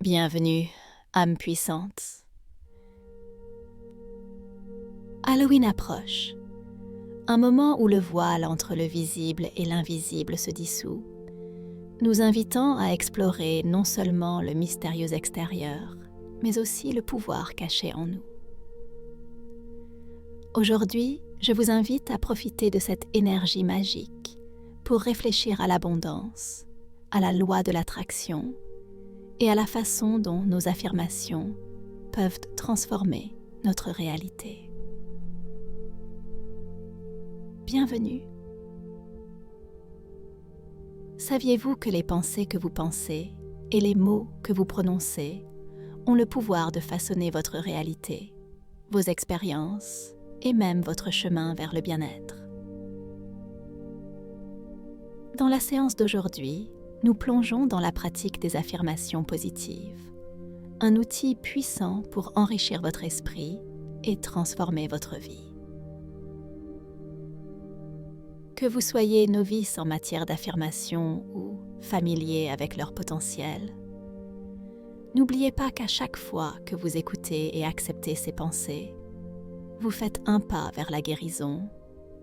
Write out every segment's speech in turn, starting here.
Bienvenue, âme puissante. Halloween approche, un moment où le voile entre le visible et l'invisible se dissout, nous invitant à explorer non seulement le mystérieux extérieur, mais aussi le pouvoir caché en nous. Aujourd'hui, je vous invite à profiter de cette énergie magique pour réfléchir à l'abondance, à la loi de l'attraction et à la façon dont nos affirmations peuvent transformer notre réalité. Bienvenue. Saviez-vous que les pensées que vous pensez et les mots que vous prononcez ont le pouvoir de façonner votre réalité, vos expériences et même votre chemin vers le bien-être? Dans la séance d'aujourd'hui, nous plongeons dans la pratique des affirmations positives, un outil puissant pour enrichir votre esprit et transformer votre vie. Que vous soyez novice en matière d'affirmation ou familier avec leur potentiel, n'oubliez pas qu'à chaque fois que vous écoutez et acceptez ces pensées, vous faites un pas vers la guérison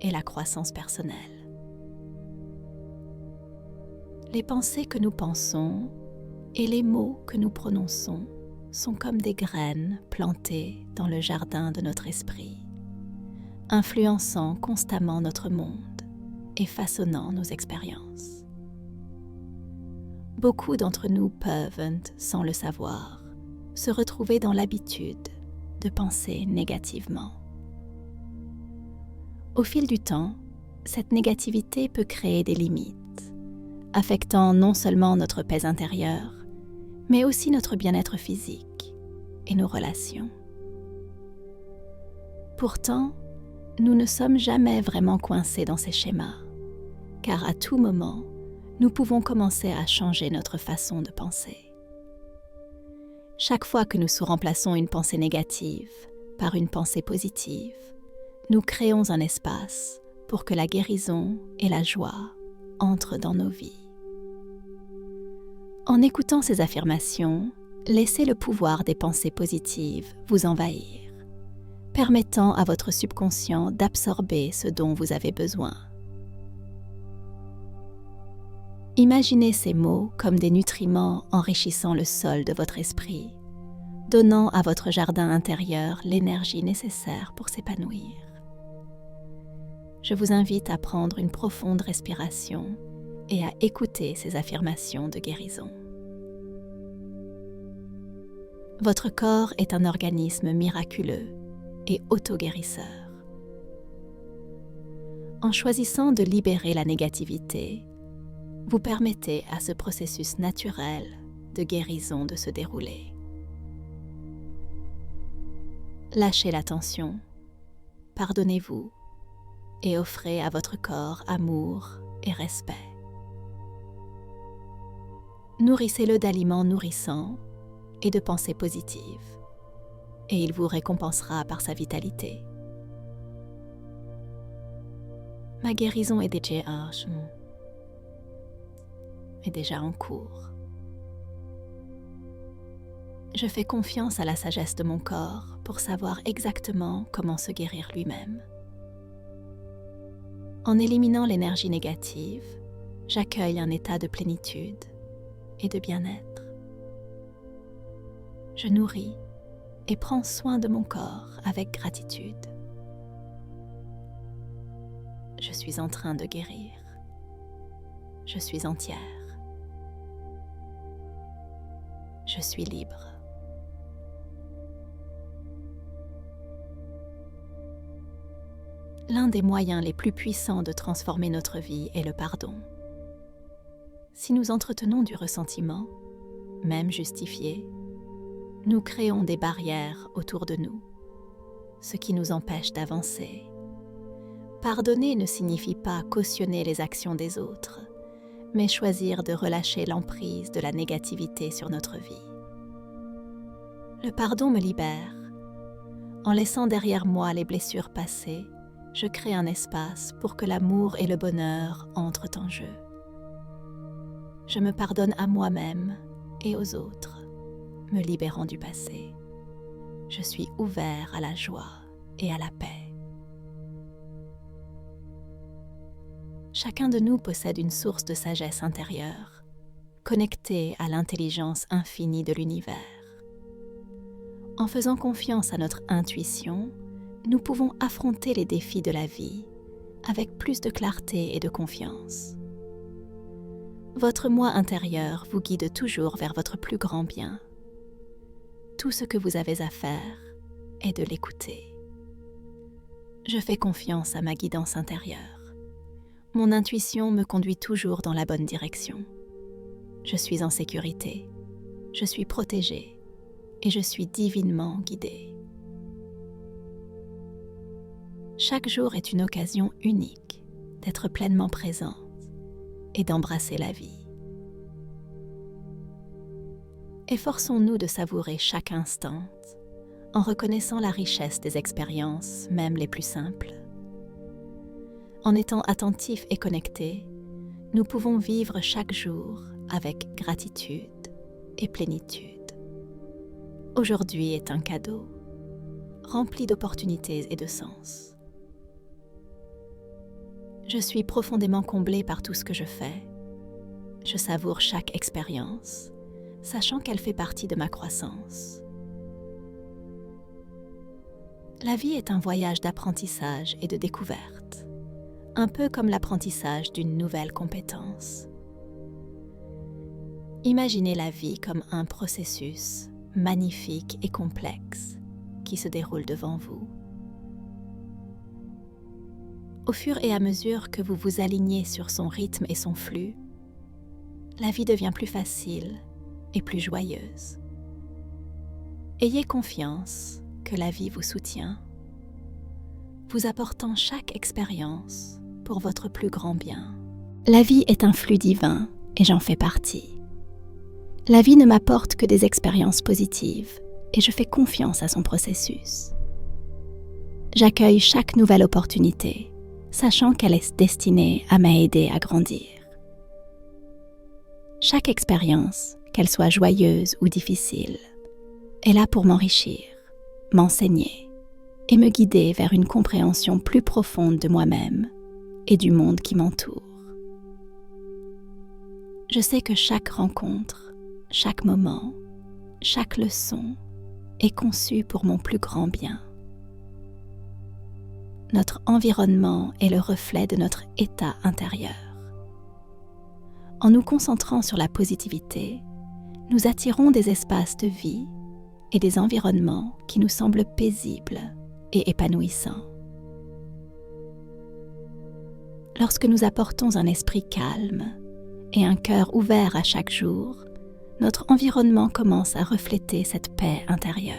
et la croissance personnelle. Les pensées que nous pensons et les mots que nous prononçons sont comme des graines plantées dans le jardin de notre esprit, influençant constamment notre monde et façonnant nos expériences. Beaucoup d'entre nous peuvent, sans le savoir, se retrouver dans l'habitude de penser négativement. Au fil du temps, cette négativité peut créer des limites, affectant non seulement notre paix intérieure, mais aussi notre bien-être physique et nos relations. Pourtant, nous ne sommes jamais vraiment coincés dans ces schémas, car à tout moment, nous pouvons commencer à changer notre façon de penser. Chaque fois que nous remplaçons une pensée négative par une pensée positive, nous créons un espace pour que la guérison et la joie entrent dans nos vies. En écoutant ces affirmations, laissez le pouvoir des pensées positives vous envahir, permettant à votre subconscient d'absorber ce dont vous avez besoin. Imaginez ces mots comme des nutriments enrichissant le sol de votre esprit, donnant à votre jardin intérieur l'énergie nécessaire pour s'épanouir. Je vous invite à prendre une profonde respiration et à écouter ces affirmations de guérison. Votre corps est un organisme miraculeux et auto-guérisseur. En choisissant de libérer la négativité, vous permettez à ce processus naturel de guérison de se dérouler. Lâchez la tension, pardonnez-vous et offrez à votre corps amour et respect. Nourrissez-le d'aliments nourrissants et de pensées positives, et il vous récompensera par sa vitalité. Ma guérison est déjà en cours. Je fais confiance à la sagesse de mon corps pour savoir exactement comment se guérir lui-même. En éliminant l'énergie négative, j'accueille un état de plénitude et de bien-être. Je nourris et prends soin de mon corps avec gratitude. Je suis en train de guérir. Je suis entière. Je suis libre. L'un des moyens les plus puissants de transformer notre vie est le pardon. Si nous entretenons du ressentiment, même justifié, nous créons des barrières autour de nous, ce qui nous empêche d'avancer. Pardonner ne signifie pas cautionner les actions des autres, mais choisir de relâcher l'emprise de la négativité sur notre vie. Le pardon me libère. En laissant derrière moi les blessures passées, je crée un espace pour que l'amour et le bonheur entrent en jeu. Je me pardonne à moi-même et aux autres. me libérant du passé. Je suis ouvert à la joie et à la paix. Chacun de nous possède une source de sagesse intérieure, connectée à l'intelligence infinie de l'univers. En faisant confiance à notre intuition, nous pouvons affronter les défis de la vie avec plus de clarté et de confiance. Votre moi intérieur vous guide toujours vers votre plus grand bien. Tout ce que vous avez à faire est de l'écouter. Je fais confiance à ma guidance intérieure. Mon intuition me conduit toujours dans la bonne direction. Je suis en sécurité, je suis protégée et je suis divinement guidée. Chaque jour est une occasion unique d'être pleinement présente et d'embrasser la vie. Efforçons-nous de savourer chaque instant en reconnaissant la richesse des expériences, même les plus simples. En étant attentifs et connectés, nous pouvons vivre chaque jour avec gratitude et plénitude. Aujourd'hui est un cadeau, rempli d'opportunités et de sens. Je suis profondément comblée par tout ce que je fais. Je savoure chaque expérience, sachant qu'elle fait partie de ma croissance. La vie est un voyage d'apprentissage et de découverte, un peu comme l'apprentissage d'une nouvelle compétence. Imaginez la vie comme un processus magnifique et complexe qui se déroule devant vous. Au fur et à mesure que vous vous alignez sur son rythme et son flux, la vie devient plus facile et plus joyeuse. Ayez confiance que la vie vous soutient, vous apportant chaque expérience pour votre plus grand bien. La vie est un flux divin et j'en fais partie. La vie ne m'apporte que des expériences positives et je fais confiance à son processus. J'accueille chaque nouvelle opportunité, sachant qu'elle est destinée à m'aider à grandir. Chaque expérience, qu'elle soit joyeuse ou difficile, est là pour m'enrichir, m'enseigner et me guider vers une compréhension plus profonde de moi-même et du monde qui m'entoure. Je sais que chaque rencontre, chaque moment, chaque leçon est conçue pour mon plus grand bien. Notre environnement est le reflet de notre état intérieur. En nous concentrant sur la positivité, nous attirons des espaces de vie et des environnements qui nous semblent paisibles et épanouissants. Lorsque nous apportons un esprit calme et un cœur ouvert à chaque jour, notre environnement commence à refléter cette paix intérieure.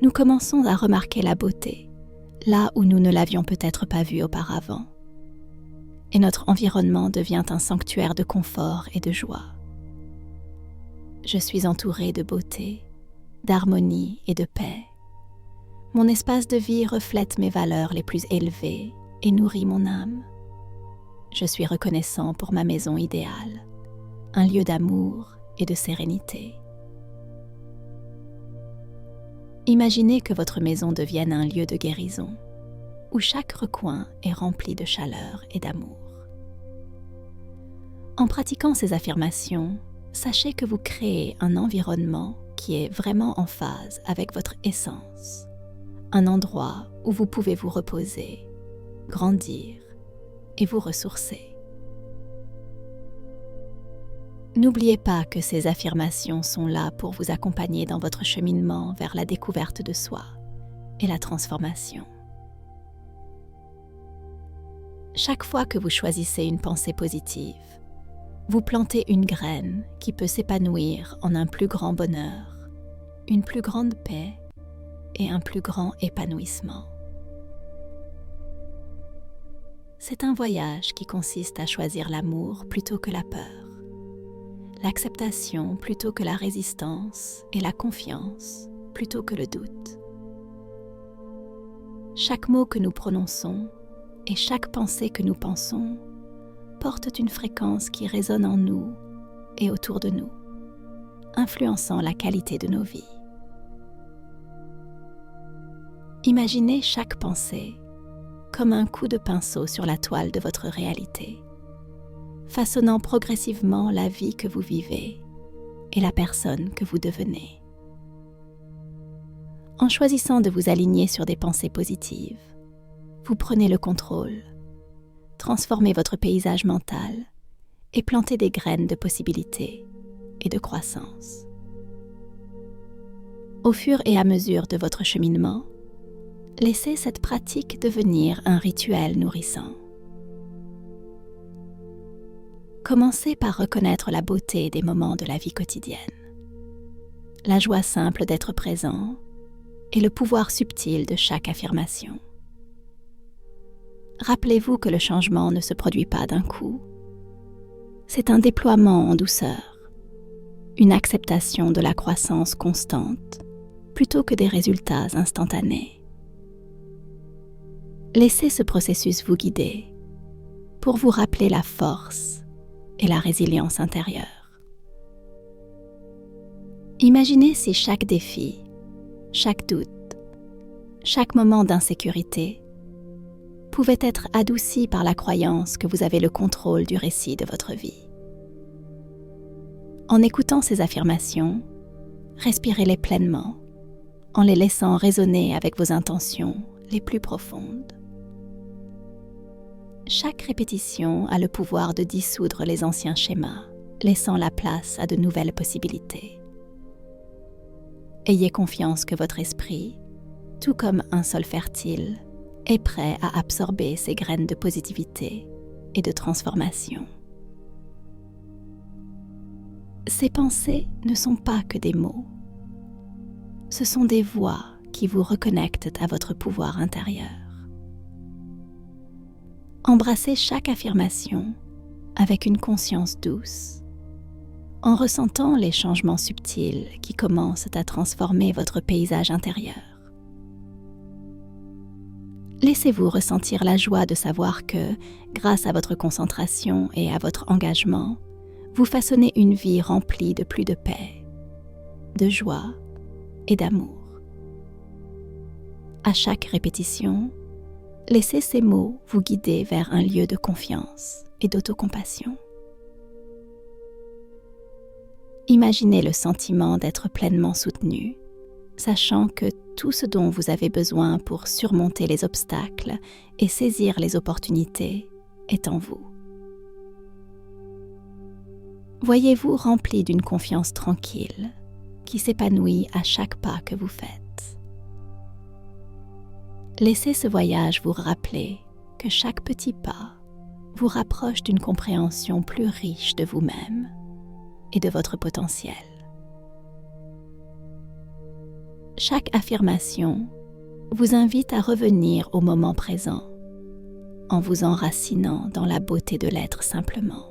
Nous commençons à remarquer la beauté, là où nous ne l'avions peut-être pas vue auparavant. Et notre environnement devient un sanctuaire de confort et de joie. Je suis entourée de beauté, d'harmonie et de paix. Mon espace de vie reflète mes valeurs les plus élevées et nourrit mon âme. Je suis reconnaissant pour ma maison idéale, un lieu d'amour et de sérénité. Imaginez que votre maison devienne un lieu de guérison, où chaque recoin est rempli de chaleur et d'amour. En pratiquant ces affirmations, sachez que vous créez un environnement qui est vraiment en phase avec votre essence, un endroit où vous pouvez vous reposer, grandir et vous ressourcer. N'oubliez pas que ces affirmations sont là pour vous accompagner dans votre cheminement vers la découverte de soi et la transformation. Chaque fois que vous choisissez une pensée positive, vous plantez une graine qui peut s'épanouir en un plus grand bonheur, une plus grande paix et un plus grand épanouissement. C'est un voyage qui consiste à choisir l'amour plutôt que la peur, l'acceptation plutôt que la résistance et la confiance plutôt que le doute. Chaque mot que nous prononçons et chaque pensée que nous pensons portent une fréquence qui résonne en nous et autour de nous, influençant la qualité de nos vies. Imaginez chaque pensée comme un coup de pinceau sur la toile de votre réalité, façonnant progressivement la vie que vous vivez et la personne que vous devenez. En choisissant de vous aligner sur des pensées positives, vous prenez le contrôle, transformez votre paysage mental et plantez des graines de possibilités et de croissance. Au fur et à mesure de votre cheminement, laissez cette pratique devenir un rituel nourrissant. Commencez par reconnaître la beauté des moments de la vie quotidienne, la joie simple d'être présent et le pouvoir subtil de chaque affirmation. Rappelez-vous que le changement ne se produit pas d'un coup. C'est un déploiement en douceur, une acceptation de la croissance constante plutôt que des résultats instantanés. Laissez ce processus vous guider pour vous rappeler la force et la résilience intérieure. Imaginez si chaque défi, chaque doute, chaque moment d'insécurité pouvait être adouci par la croyance que vous avez le contrôle du récit de votre vie. En écoutant ces affirmations, respirez-les pleinement, en les laissant résonner avec vos intentions les plus profondes. Chaque répétition a le pouvoir de dissoudre les anciens schémas, laissant la place à de nouvelles possibilités. Ayez confiance que votre esprit, tout comme un sol fertile, est prêt à absorber ces graines de positivité et de transformation. Ces pensées ne sont pas que des mots. Ce sont des voix qui vous reconnectent à votre pouvoir intérieur. Embrassez chaque affirmation avec une conscience douce, en ressentant les changements subtils qui commencent à transformer votre paysage intérieur. Laissez-vous ressentir la joie de savoir que, grâce à votre concentration et à votre engagement, vous façonnez une vie remplie de plus de paix, de joie et d'amour. À chaque répétition, laissez ces mots vous guider vers un lieu de confiance et d'autocompassion. Imaginez le sentiment d'être pleinement soutenu, sachant que tout ce dont vous avez besoin pour surmonter les obstacles et saisir les opportunités est en vous. Voyez-vous rempli d'une confiance tranquille qui s'épanouit à chaque pas que vous faites. Laissez ce voyage vous rappeler que chaque petit pas vous rapproche d'une compréhension plus riche de vous-même et de votre potentiel. Chaque affirmation vous invite à revenir au moment présent en vous enracinant dans la beauté de l'être simplement.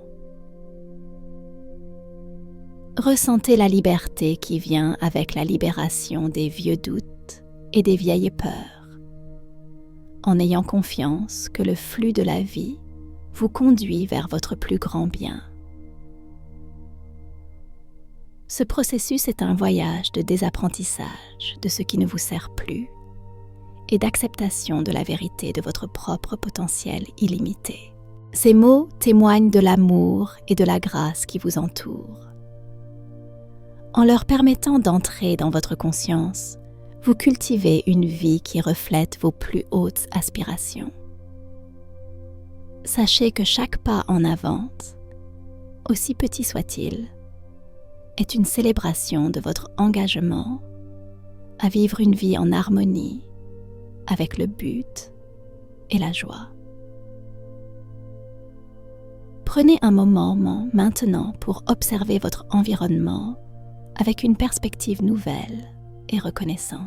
Ressentez la liberté qui vient avec la libération des vieux doutes et des vieilles peurs, en ayant confiance que le flux de la vie vous conduit vers votre plus grand bien. Ce processus est un voyage de désapprentissage de ce qui ne vous sert plus et d'acceptation de la vérité de votre propre potentiel illimité. Ces mots témoignent de l'amour et de la grâce qui vous entourent. En leur permettant d'entrer dans votre conscience, vous cultivez une vie qui reflète vos plus hautes aspirations. Sachez que chaque pas en avant, aussi petit soit-il, est une célébration de votre engagement à vivre une vie en harmonie avec le but et la joie. Prenez un moment maintenant pour observer votre environnement avec une perspective nouvelle et reconnaissante.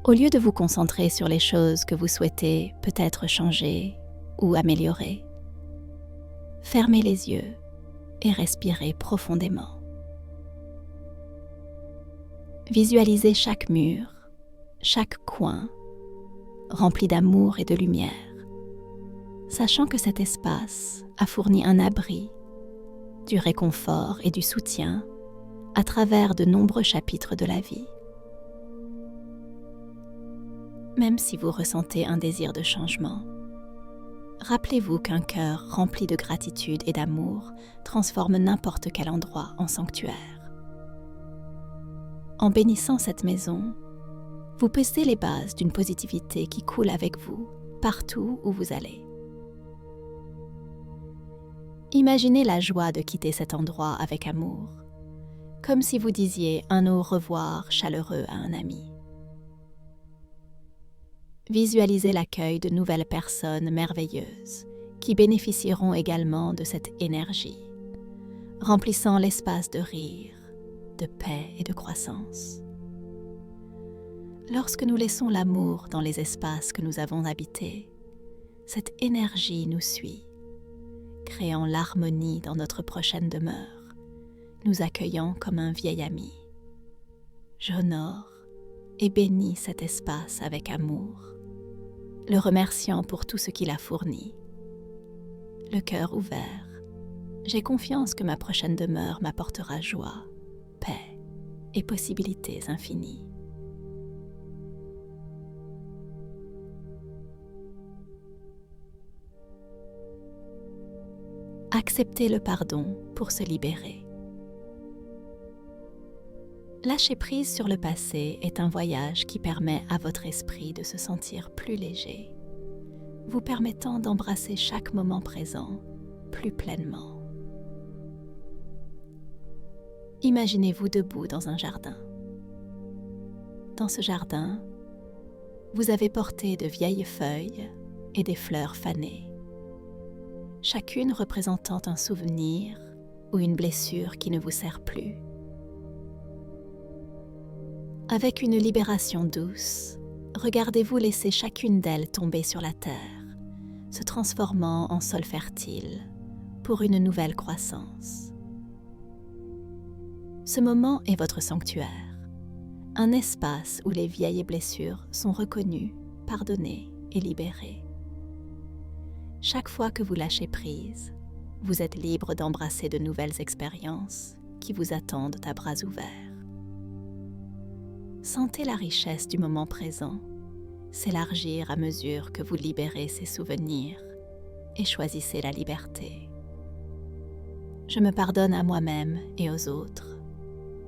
Au lieu de vous concentrer sur les choses que vous souhaitez peut-être changer ou améliorer, fermez les yeux et respirez profondément. Visualisez chaque mur, chaque coin, rempli d'amour et de lumière, sachant que cet espace a fourni un abri, du réconfort et du soutien à travers de nombreux chapitres de la vie. Même si vous ressentez un désir de changement, rappelez-vous qu'un cœur rempli de gratitude et d'amour transforme n'importe quel endroit en sanctuaire. En bénissant cette maison, vous posez les bases d'une positivité qui coule avec vous partout où vous allez. Imaginez la joie de quitter cet endroit avec amour, comme si vous disiez un au revoir chaleureux à un ami. Visualisez l'accueil de nouvelles personnes merveilleuses qui bénéficieront également de cette énergie, remplissant l'espace de rire, de paix et de croissance. Lorsque nous laissons l'amour dans les espaces que nous avons habités, cette énergie nous suit, créant l'harmonie dans notre prochaine demeure, nous accueillant comme un vieil ami. J'honore et bénis cet espace avec amour, le remerciant pour tout ce qu'il a fourni. Le cœur ouvert, j'ai confiance que ma prochaine demeure m'apportera joie, paix et possibilités infinies. Acceptez le pardon pour se libérer. Lâcher prise sur le passé est un voyage qui permet à votre esprit de se sentir plus léger, vous permettant d'embrasser chaque moment présent plus pleinement. Imaginez-vous debout dans un jardin. Dans ce jardin, vous avez porté de vieilles feuilles et des fleurs fanées, chacune représentant un souvenir ou une blessure qui ne vous sert plus. Avec une libération douce, regardez-vous laisser chacune d'elles tomber sur la terre, se transformant en sol fertile pour une nouvelle croissance. Ce moment est votre sanctuaire, un espace où les vieilles blessures sont reconnues, pardonnées et libérées. Chaque fois que vous lâchez prise, vous êtes libre d'embrasser de nouvelles expériences qui vous attendent à bras ouverts. Sentez la richesse du moment présent s'élargir à mesure que vous libérez ces souvenirs et choisissez la liberté. Je me pardonne à moi-même et aux autres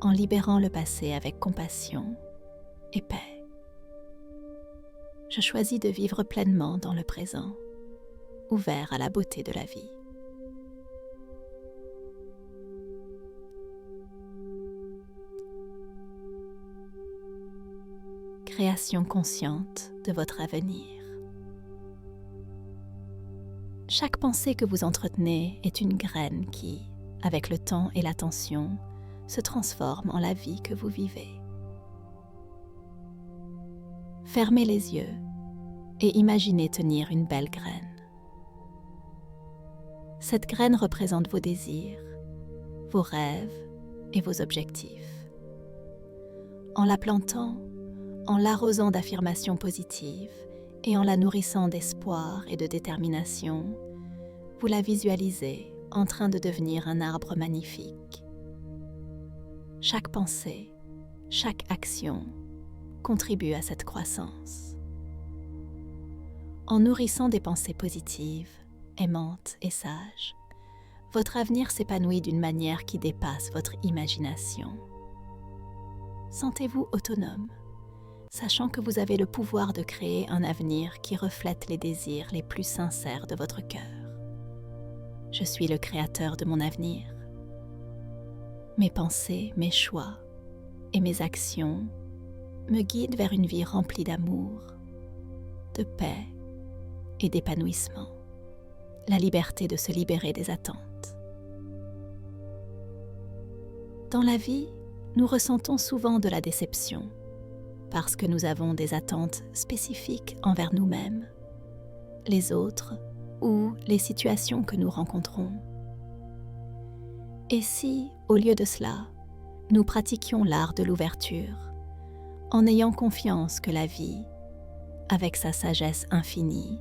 en libérant le passé avec compassion et paix. Je choisis de vivre pleinement dans le présent, ouvert à la beauté de la vie. Création consciente de votre avenir. Chaque pensée que vous entretenez est une graine qui, avec le temps et l'attention, se transforme en la vie que vous vivez. Fermez les yeux et imaginez tenir une belle graine. Cette graine représente vos désirs, vos rêves et vos objectifs. En la plantant, en l'arrosant d'affirmations positives et en la nourrissant d'espoir et de détermination, vous la visualisez en train de devenir un arbre magnifique. Chaque pensée, chaque action contribue à cette croissance. En nourrissant des pensées positives, aimantes et sages, votre avenir s'épanouit d'une manière qui dépasse votre imagination. Sentez-vous autonome, sachant que vous avez le pouvoir de créer un avenir qui reflète les désirs les plus sincères de votre cœur. Je suis le créateur de mon avenir. Mes pensées, mes choix et mes actions me guident vers une vie remplie d'amour, de paix et d'épanouissement. La liberté de se libérer des attentes. Dans la vie, nous ressentons souvent de la déception parce que nous avons des attentes spécifiques envers nous-mêmes, les autres ou les situations que nous rencontrons. Et si, au lieu de cela, nous pratiquions l'art de l'ouverture, en ayant confiance que la vie, avec sa sagesse infinie,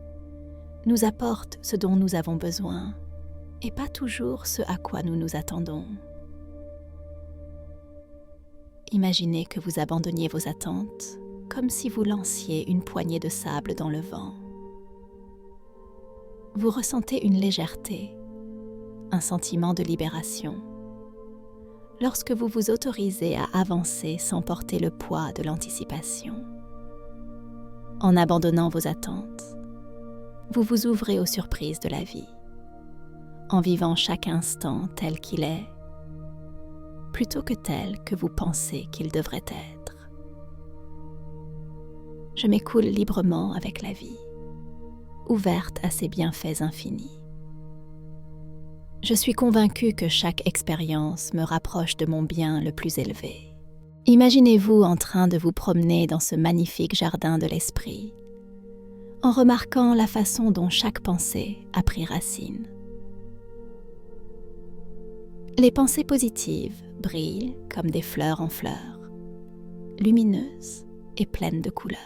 nous apporte ce dont nous avons besoin et pas toujours ce à quoi nous nous attendons. Imaginez que vous abandonniez vos attentes comme si vous lanciez une poignée de sable dans le vent. Vous ressentez une légèreté, un sentiment de libération, lorsque vous vous autorisez à avancer sans porter le poids de l'anticipation. En abandonnant vos attentes, vous vous ouvrez aux surprises de la vie, en vivant chaque instant tel qu'il est, plutôt que tel que vous pensez qu'il devrait être. Je m'écoule librement avec la vie, ouverte à ses bienfaits infinis. Je suis convaincue que chaque expérience me rapproche de mon bien le plus élevé. Imaginez-vous en train de vous promener dans ce magnifique jardin de l'esprit, en remarquant la façon dont chaque pensée a pris racine. Les pensées positives brillent comme des fleurs en fleurs, lumineuses et pleines de couleurs.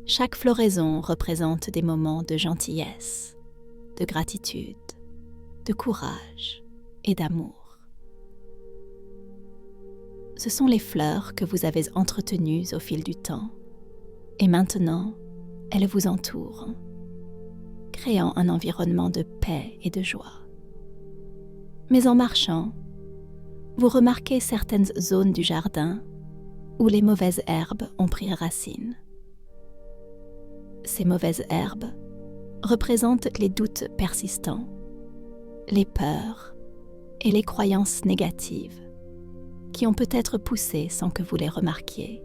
Chaque floraison représente des moments de gentillesse, de gratitude, de courage et d'amour. Ce sont les fleurs que vous avez entretenues au fil du temps, et maintenant, elles vous entourent, créant un environnement de paix et de joie. Mais en marchant, vous remarquez certaines zones du jardin où les mauvaises herbes ont pris racine. Ces mauvaises herbes représentent les doutes persistants, les peurs et les croyances négatives qui ont peut-être poussé sans que vous les remarquiez.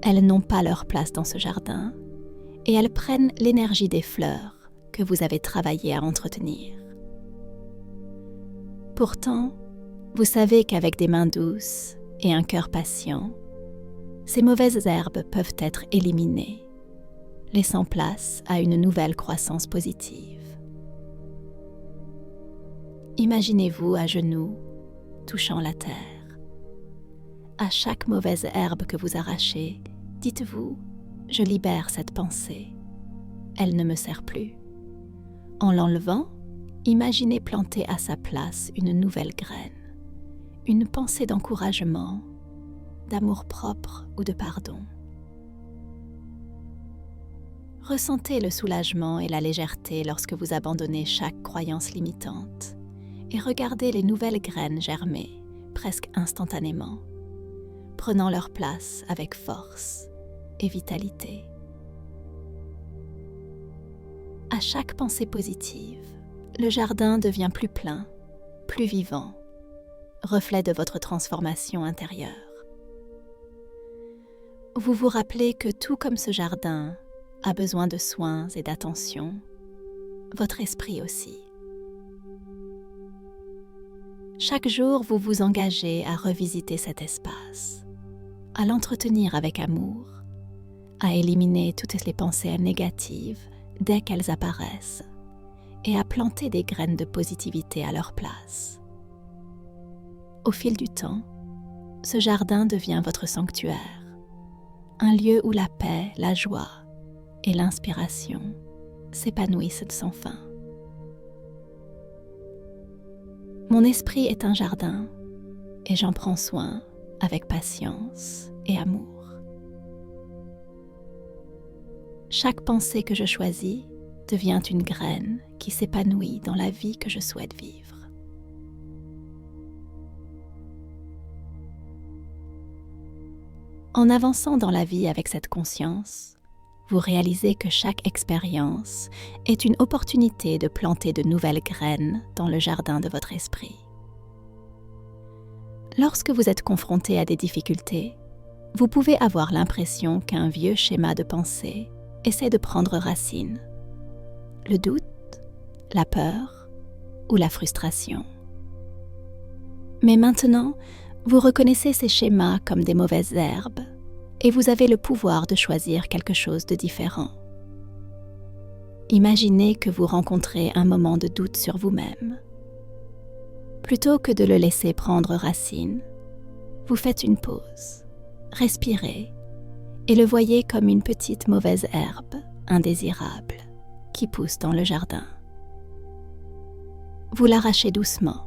Elles n'ont pas leur place dans ce jardin et elles prennent l'énergie des fleurs que vous avez travaillé à entretenir. Pourtant, vous savez qu'avec des mains douces et un cœur patient, ces mauvaises herbes peuvent être éliminées, laissant place à une nouvelle croissance positive. Imaginez-vous à genoux, touchant la terre. À chaque mauvaise herbe que vous arrachez, dites-vous « Je libère cette pensée. Elle ne me sert plus. » En l'enlevant, imaginez planter à sa place une nouvelle graine, une pensée d'encouragement, d'amour-propre ou de pardon. Ressentez le soulagement et la légèreté lorsque vous abandonnez chaque croyance limitante et regardez les nouvelles graines germer presque instantanément, prenant leur place avec force et vitalité. À chaque pensée positive, le jardin devient plus plein, plus vivant, reflet de votre transformation intérieure. Vous vous rappelez que tout comme ce jardin a besoin de soins et d'attention, votre esprit aussi. Chaque jour, vous vous engagez à revisiter cet espace, à l'entretenir avec amour, à éliminer toutes les pensées négatives dès qu'elles apparaissent et à planter des graines de positivité à leur place. Au fil du temps, ce jardin devient votre sanctuaire, un lieu où la paix, la joie et l'inspiration s'épanouissent sans fin. Mon esprit est un jardin et j'en prends soin avec patience et amour. Chaque pensée que je choisis devient une graine qui s'épanouit dans la vie que je souhaite vivre. En avançant dans la vie avec cette conscience, vous réalisez que chaque expérience est une opportunité de planter de nouvelles graines dans le jardin de votre esprit. Lorsque vous êtes confronté à des difficultés, vous pouvez avoir l'impression qu'un vieux schéma de pensée essaie de prendre racine. Le doute, la peur ou la frustration. Mais maintenant, vous reconnaissez ces schémas comme des mauvaises herbes et vous avez le pouvoir de choisir quelque chose de différent. Imaginez que vous rencontrez un moment de doute sur vous-même. Plutôt que de le laisser prendre racine, vous faites une pause, respirez et le voyez comme une petite mauvaise herbe indésirable qui pousse dans le jardin. Vous l'arrachez doucement,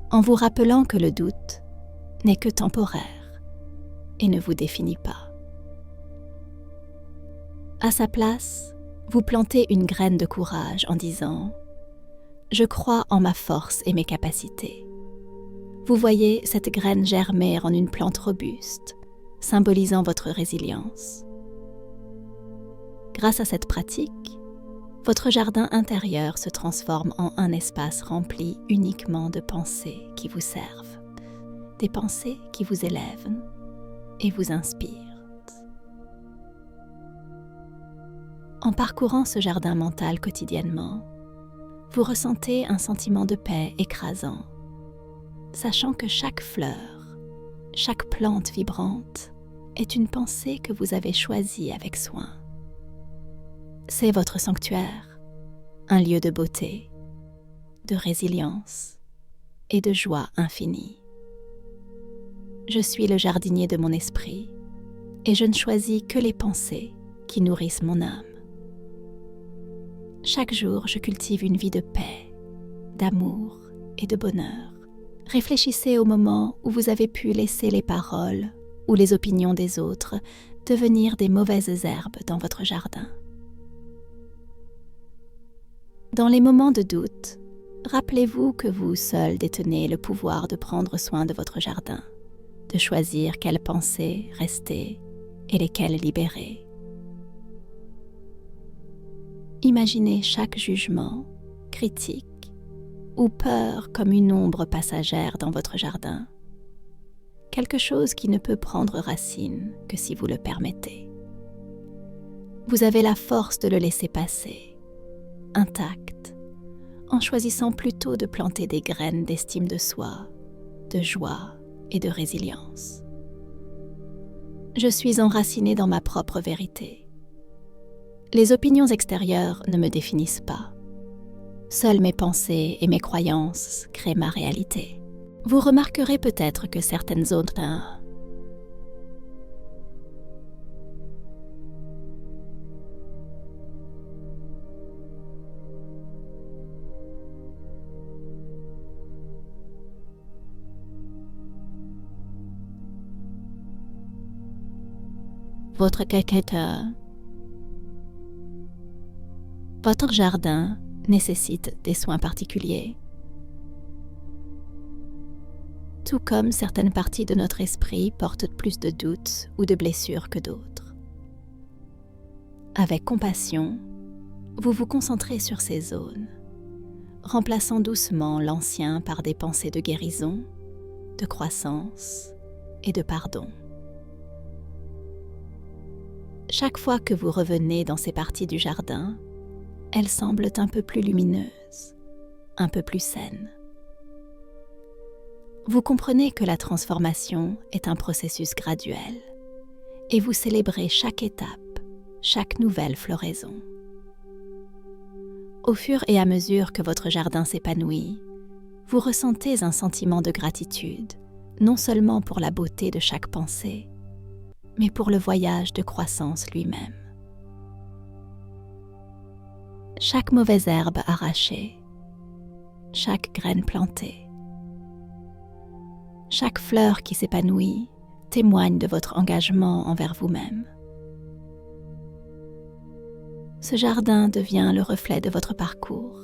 en vous rappelant que le doute n'est que temporaire et ne vous définit pas. À sa place, vous plantez une graine de courage en disant « Je crois en ma force et mes capacités ». Vous voyez cette graine germer en une plante robuste, symbolisant votre résilience. Grâce à cette pratique, votre jardin intérieur se transforme en un espace rempli uniquement de pensées qui vous servent, des pensées qui vous élèvent et vous inspirent. En parcourant ce jardin mental quotidiennement, vous ressentez un sentiment de paix écrasant, sachant que chaque fleur, chaque plante vibrante est une pensée que vous avez choisie avec soin. C'est votre sanctuaire, un lieu de beauté, de résilience et de joie infinie. Je suis le jardinier de mon esprit et je ne choisis que les pensées qui nourrissent mon âme. Chaque jour, je cultive une vie de paix, d'amour et de bonheur. Réfléchissez au moment où vous avez pu laisser les paroles ou les opinions des autres devenir des mauvaises herbes dans votre jardin. Dans les moments de doute, rappelez-vous que vous seul détenez le pouvoir de prendre soin de votre jardin, de choisir quelles pensées rester et lesquelles libérer. Imaginez chaque jugement, critique ou peur comme une ombre passagère dans votre jardin, quelque chose qui ne peut prendre racine que si vous le permettez. Vous avez la force de le laisser passer, intact, en choisissant plutôt de planter des graines d'estime de soi, de joie et de résilience. Je suis enracinée dans ma propre vérité. Les opinions extérieures ne me définissent pas. Seules mes pensées et mes croyances créent ma réalité. Vous remarquerez peut-être que certaines autres Votre jardin nécessite des soins particuliers. Tout comme certaines parties de notre esprit portent plus de doutes ou de blessures que d'autres. Avec compassion, vous vous concentrez sur ces zones, remplaçant doucement l'ancien par des pensées de guérison, de croissance et de pardon. Chaque fois que vous revenez dans ces parties du jardin, elles semblent un peu plus lumineuses, un peu plus saines. Vous comprenez que la transformation est un processus graduel et vous célébrez chaque étape, chaque nouvelle floraison. Au fur et à mesure que votre jardin s'épanouit, vous ressentez un sentiment de gratitude, non seulement pour la beauté de chaque pensée, mais pour le voyage de croissance lui-même. Chaque mauvaise herbe arrachée, chaque graine plantée, chaque fleur qui s'épanouit témoigne de votre engagement envers vous-même. Ce jardin devient le reflet de votre parcours,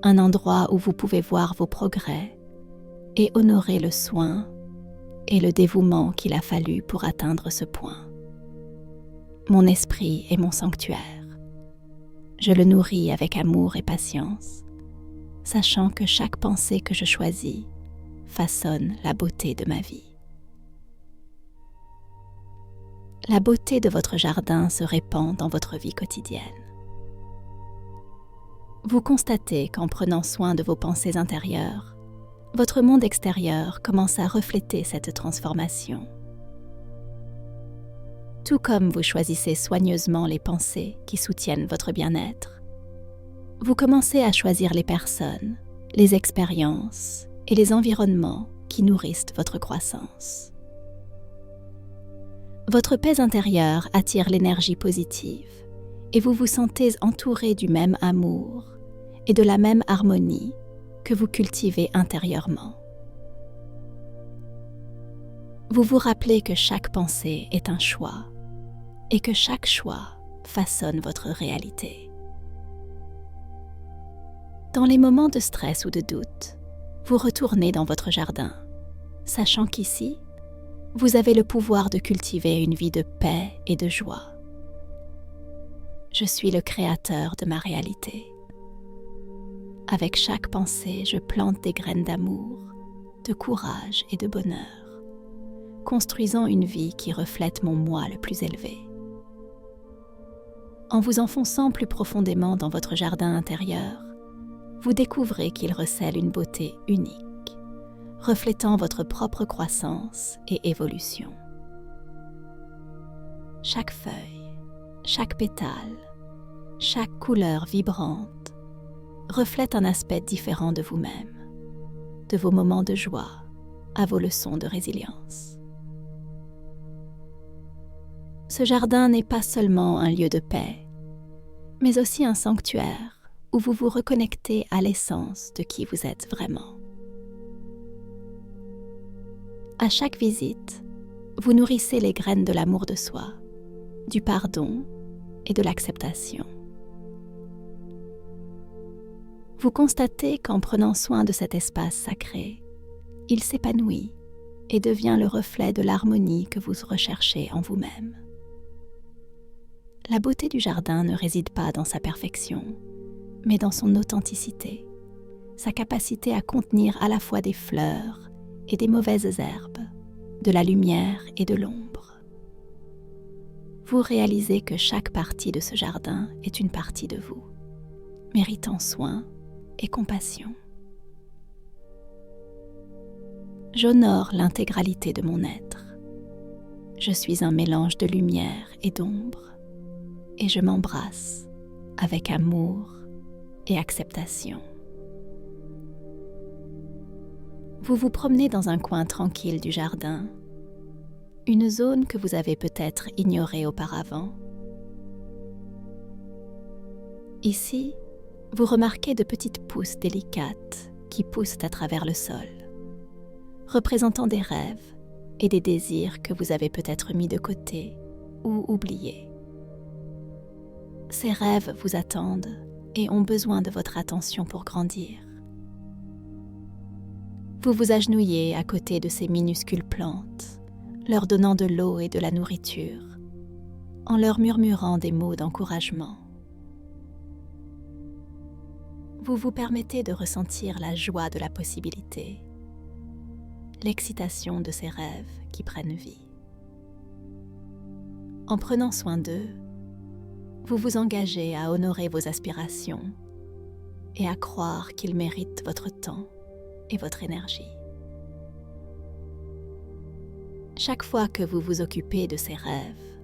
un endroit où vous pouvez voir vos progrès et honorer le soin et le dévouement qu'il a fallu pour atteindre ce point. Mon esprit est mon sanctuaire. Je le nourris avec amour et patience, sachant que chaque pensée que je choisis façonne la beauté de ma vie. La beauté de votre jardin se répand dans votre vie quotidienne. Vous constatez qu'en prenant soin de vos pensées intérieures, votre monde extérieur commence à refléter cette transformation. Tout comme vous choisissez soigneusement les pensées qui soutiennent votre bien-être, vous commencez à choisir les personnes, les expériences et les environnements qui nourrissent votre croissance. Votre paix intérieure attire l'énergie positive et vous vous sentez entouré du même amour et de la même harmonie que vous cultivez intérieurement. Vous vous rappelez que chaque pensée est un choix et que chaque choix façonne votre réalité. Dans les moments de stress ou de doute, vous retournez dans votre jardin, sachant qu'ici, vous avez le pouvoir de cultiver une vie de paix et de joie. Je suis le créateur de ma réalité. Avec chaque pensée, je plante des graines d'amour, de courage et de bonheur, construisant une vie qui reflète mon moi le plus élevé. En vous enfonçant plus profondément dans votre jardin intérieur, vous découvrez qu'il recèle une beauté unique, reflétant votre propre croissance et évolution. Chaque feuille, chaque pétale, chaque couleur vibrante reflète un aspect différent de vous-même, de vos moments de joie à vos leçons de résilience. Ce jardin n'est pas seulement un lieu de paix, mais aussi un sanctuaire où vous vous reconnectez à l'essence de qui vous êtes vraiment. À chaque visite, vous nourrissez les graines de l'amour de soi, du pardon et de l'acceptation. Vous constatez qu'en prenant soin de cet espace sacré, il s'épanouit et devient le reflet de l'harmonie que vous recherchez en vous-même. La beauté du jardin ne réside pas dans sa perfection, mais dans son authenticité, sa capacité à contenir à la fois des fleurs et des mauvaises herbes, de la lumière et de l'ombre. Vous réalisez que chaque partie de ce jardin est une partie de vous, méritant soin et compassion. J'honore l'intégralité de mon être. Je suis un mélange de lumière et d'ombre, et je m'embrasse avec amour et acceptation. Vous vous promenez dans un coin tranquille du jardin, une zone que vous avez peut-être ignorée auparavant. Ici, vous remarquez de petites pousses délicates qui poussent à travers le sol, représentant des rêves et des désirs que vous avez peut-être mis de côté ou oubliés. Ces rêves vous attendent et ont besoin de votre attention pour grandir. Vous vous agenouillez à côté de ces minuscules plantes, leur donnant de l'eau et de la nourriture, en leur murmurant des mots d'encouragement. Vous vous permettez de ressentir la joie de la possibilité, l'excitation de ces rêves qui prennent vie. En prenant soin d'eux, vous vous engagez à honorer vos aspirations et à croire qu'ils méritent votre temps et votre énergie. Chaque fois que vous vous occupez de ces rêves,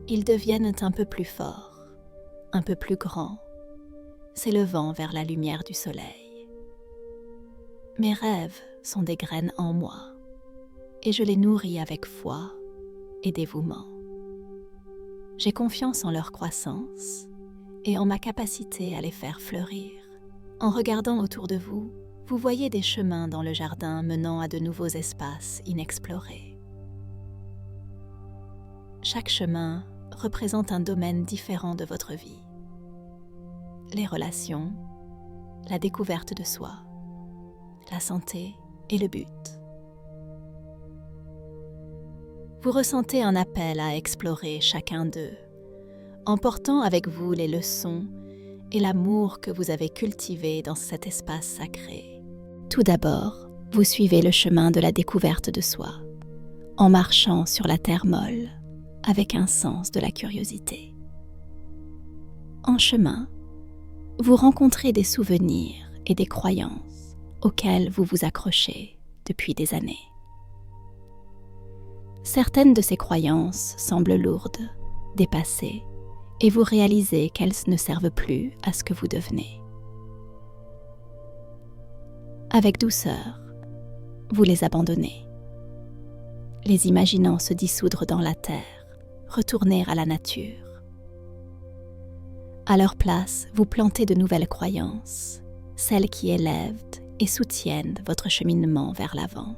ils deviennent un peu plus forts, un peu plus grands, s'élevant vers la lumière du soleil. Mes rêves sont des graines en moi, et je les nourris avec foi et dévouement. J'ai confiance en leur croissance et en ma capacité à les faire fleurir. En regardant autour de vous, vous voyez des chemins dans le jardin menant à de nouveaux espaces inexplorés. Chaque chemin représente un domaine différent de votre vie. Les relations, la découverte de soi, la santé et le but. Vous ressentez un appel à explorer chacun d'eux, en portant avec vous les leçons et l'amour que vous avez cultivé dans cet espace sacré. Tout d'abord, vous suivez le chemin de la découverte de soi, en marchant sur la terre molle, avec un sens de la curiosité. En chemin, vous rencontrez des souvenirs et des croyances auxquelles vous vous accrochez depuis des années. Certaines de ces croyances semblent lourdes, dépassées, et vous réalisez qu'elles ne servent plus à ce que vous devenez. Avec douceur, vous les abandonnez, les imaginant se dissoudre dans la terre, retourner à la nature. À leur place, vous plantez de nouvelles croyances, celles qui élèvent et soutiennent votre cheminement vers l'avant.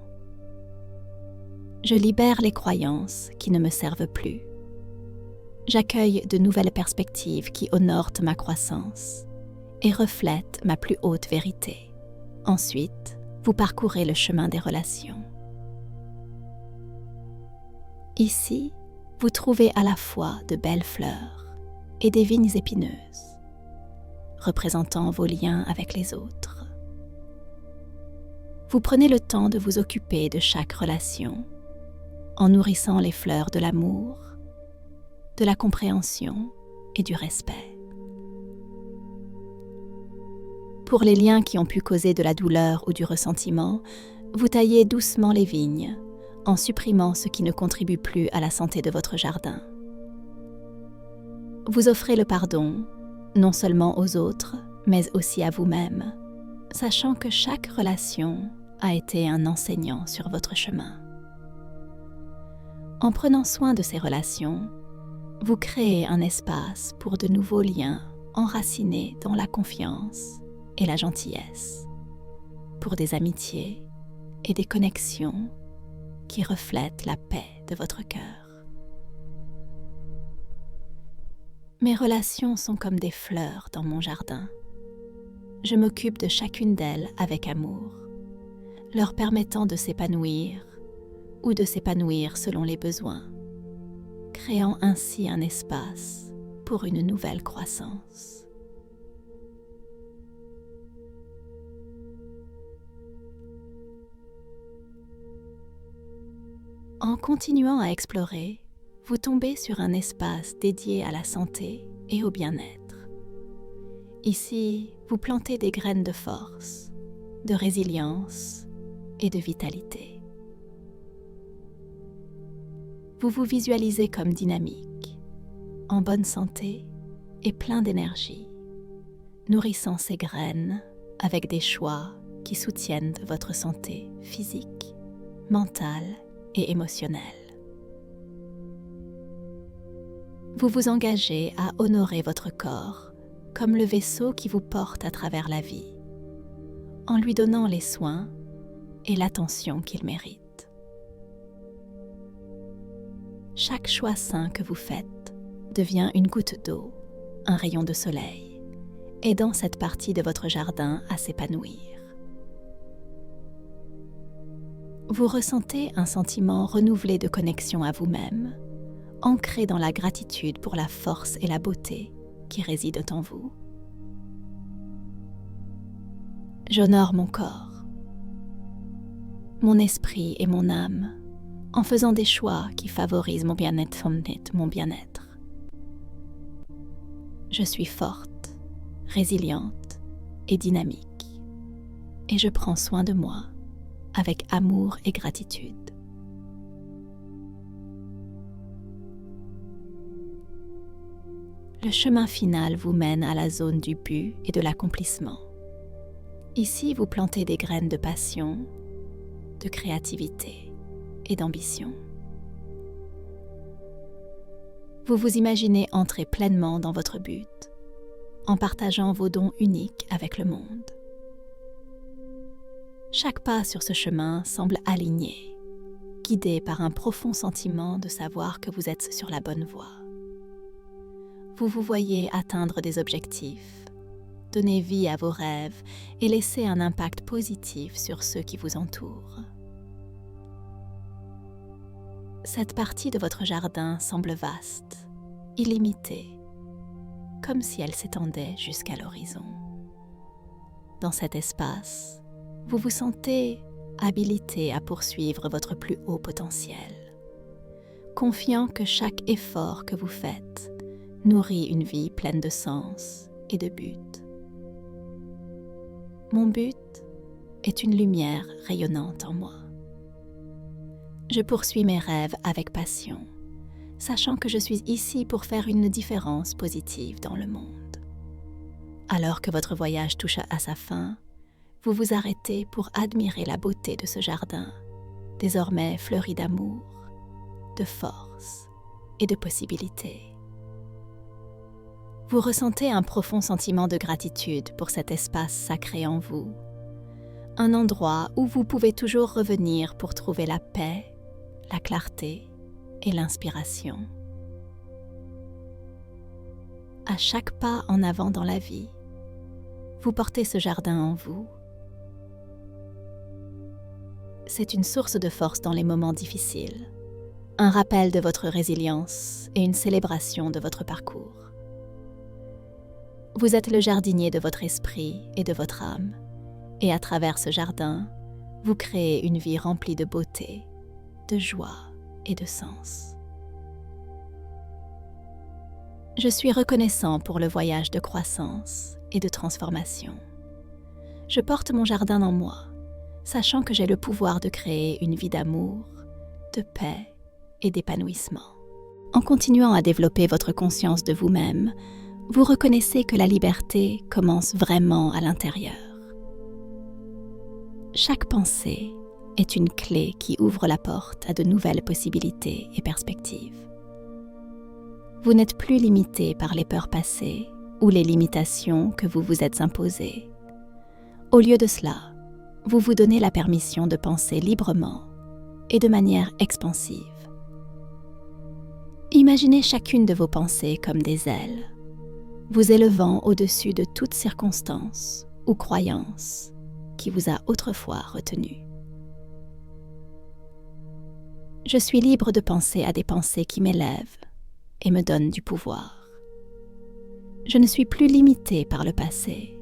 Je libère les croyances qui ne me servent plus. J'accueille de nouvelles perspectives qui honorent ma croissance et reflètent ma plus haute vérité. Ensuite, vous parcourez le chemin des relations. Ici, vous trouvez à la fois de belles fleurs et des vignes épineuses, représentant vos liens avec les autres. Vous prenez le temps de vous occuper de chaque relation, en nourrissant les fleurs de l'amour, de la compréhension et du respect. Pour les liens qui ont pu causer de la douleur ou du ressentiment, vous taillez doucement les vignes, en supprimant ce qui ne contribue plus à la santé de votre jardin. Vous offrez le pardon, non seulement aux autres, mais aussi à vous-même, sachant que chaque relation a été un enseignant sur votre chemin. En prenant soin de ces relations, vous créez un espace pour de nouveaux liens enracinés dans la confiance et la gentillesse, pour des amitiés et des connexions qui reflètent la paix de votre cœur. Mes relations sont comme des fleurs dans mon jardin. Je m'occupe de chacune d'elles avec amour, leur permettant de s'épanouir ou de s'épanouir selon les besoins, créant ainsi un espace pour une nouvelle croissance. En continuant à explorer, vous tombez sur un espace dédié à la santé et au bien-être. Ici, vous plantez des graines de force, de résilience et de vitalité. Vous vous visualisez comme dynamique, en bonne santé et plein d'énergie, nourrissant ces graines avec des choix qui soutiennent votre santé physique, mentale et émotionnelle. Vous vous engagez à honorer votre corps comme le vaisseau qui vous porte à travers la vie, en lui donnant les soins et l'attention qu'il mérite. Chaque choix sain que vous faites devient une goutte d'eau, un rayon de soleil, aidant cette partie de votre jardin à s'épanouir. Vous ressentez un sentiment renouvelé de connexion à vous-même, ancré dans la gratitude pour la force et la beauté qui résident en vous. J'honore mon corps, mon esprit et mon âme en faisant des choix qui favorisent mon bien-être, mon bien-être. Je suis forte, résiliente et dynamique, et je prends soin de moi avec amour et gratitude. Le chemin final vous mène à la zone du but et de l'accomplissement. Ici, vous plantez des graines de passion, de créativité et d'ambition. Vous vous imaginez entrer pleinement dans votre but, en partageant vos dons uniques avec le monde. Chaque pas sur ce chemin semble aligné, guidé par un profond sentiment de savoir que vous êtes sur la bonne voie. Vous vous voyez atteindre des objectifs, donner vie à vos rêves et laisser un impact positif sur ceux qui vous entourent. Cette partie de votre jardin semble vaste, illimitée, comme si elle s'étendait jusqu'à l'horizon. Dans cet espace, vous vous sentez habilité à poursuivre votre plus haut potentiel, confiant que chaque effort que vous faites nourrit une vie pleine de sens et de but. Mon but est une lumière rayonnante en moi. Je poursuis mes rêves avec passion, sachant que je suis ici pour faire une différence positive dans le monde. Alors que votre voyage touche à sa fin, vous vous arrêtez pour admirer la beauté de ce jardin, désormais fleuri d'amour, de force et de possibilités. Vous ressentez un profond sentiment de gratitude pour cet espace sacré en vous, un endroit où vous pouvez toujours revenir pour trouver la paix, la clarté et l'inspiration. À chaque pas en avant dans la vie, vous portez ce jardin en vous. C'est une source de force dans les moments difficiles, un rappel de votre résilience et une célébration de votre parcours. Vous êtes le jardinier de votre esprit et de votre âme, et à travers ce jardin, vous créez une vie remplie de beauté, de joie et de sens. Je suis reconnaissant pour le voyage de croissance et de transformation. Je porte mon jardin en moi, sachant que j'ai le pouvoir de créer une vie d'amour, de paix et d'épanouissement. En continuant à développer votre conscience de vous-même, vous reconnaissez que la liberté commence vraiment à l'intérieur. Chaque pensée est une clé qui ouvre la porte à de nouvelles possibilités et perspectives. Vous n'êtes plus limité par les peurs passées ou les limitations que vous vous êtes imposées. Au lieu de cela, vous vous donnez la permission de penser librement et de manière expansive. Imaginez chacune de vos pensées comme des ailes, vous élevant au-dessus de toute circonstance ou croyance qui vous a autrefois retenu. Je suis libre de penser à des pensées qui m'élèvent et me donnent du pouvoir. Je ne suis plus limitée par le passé.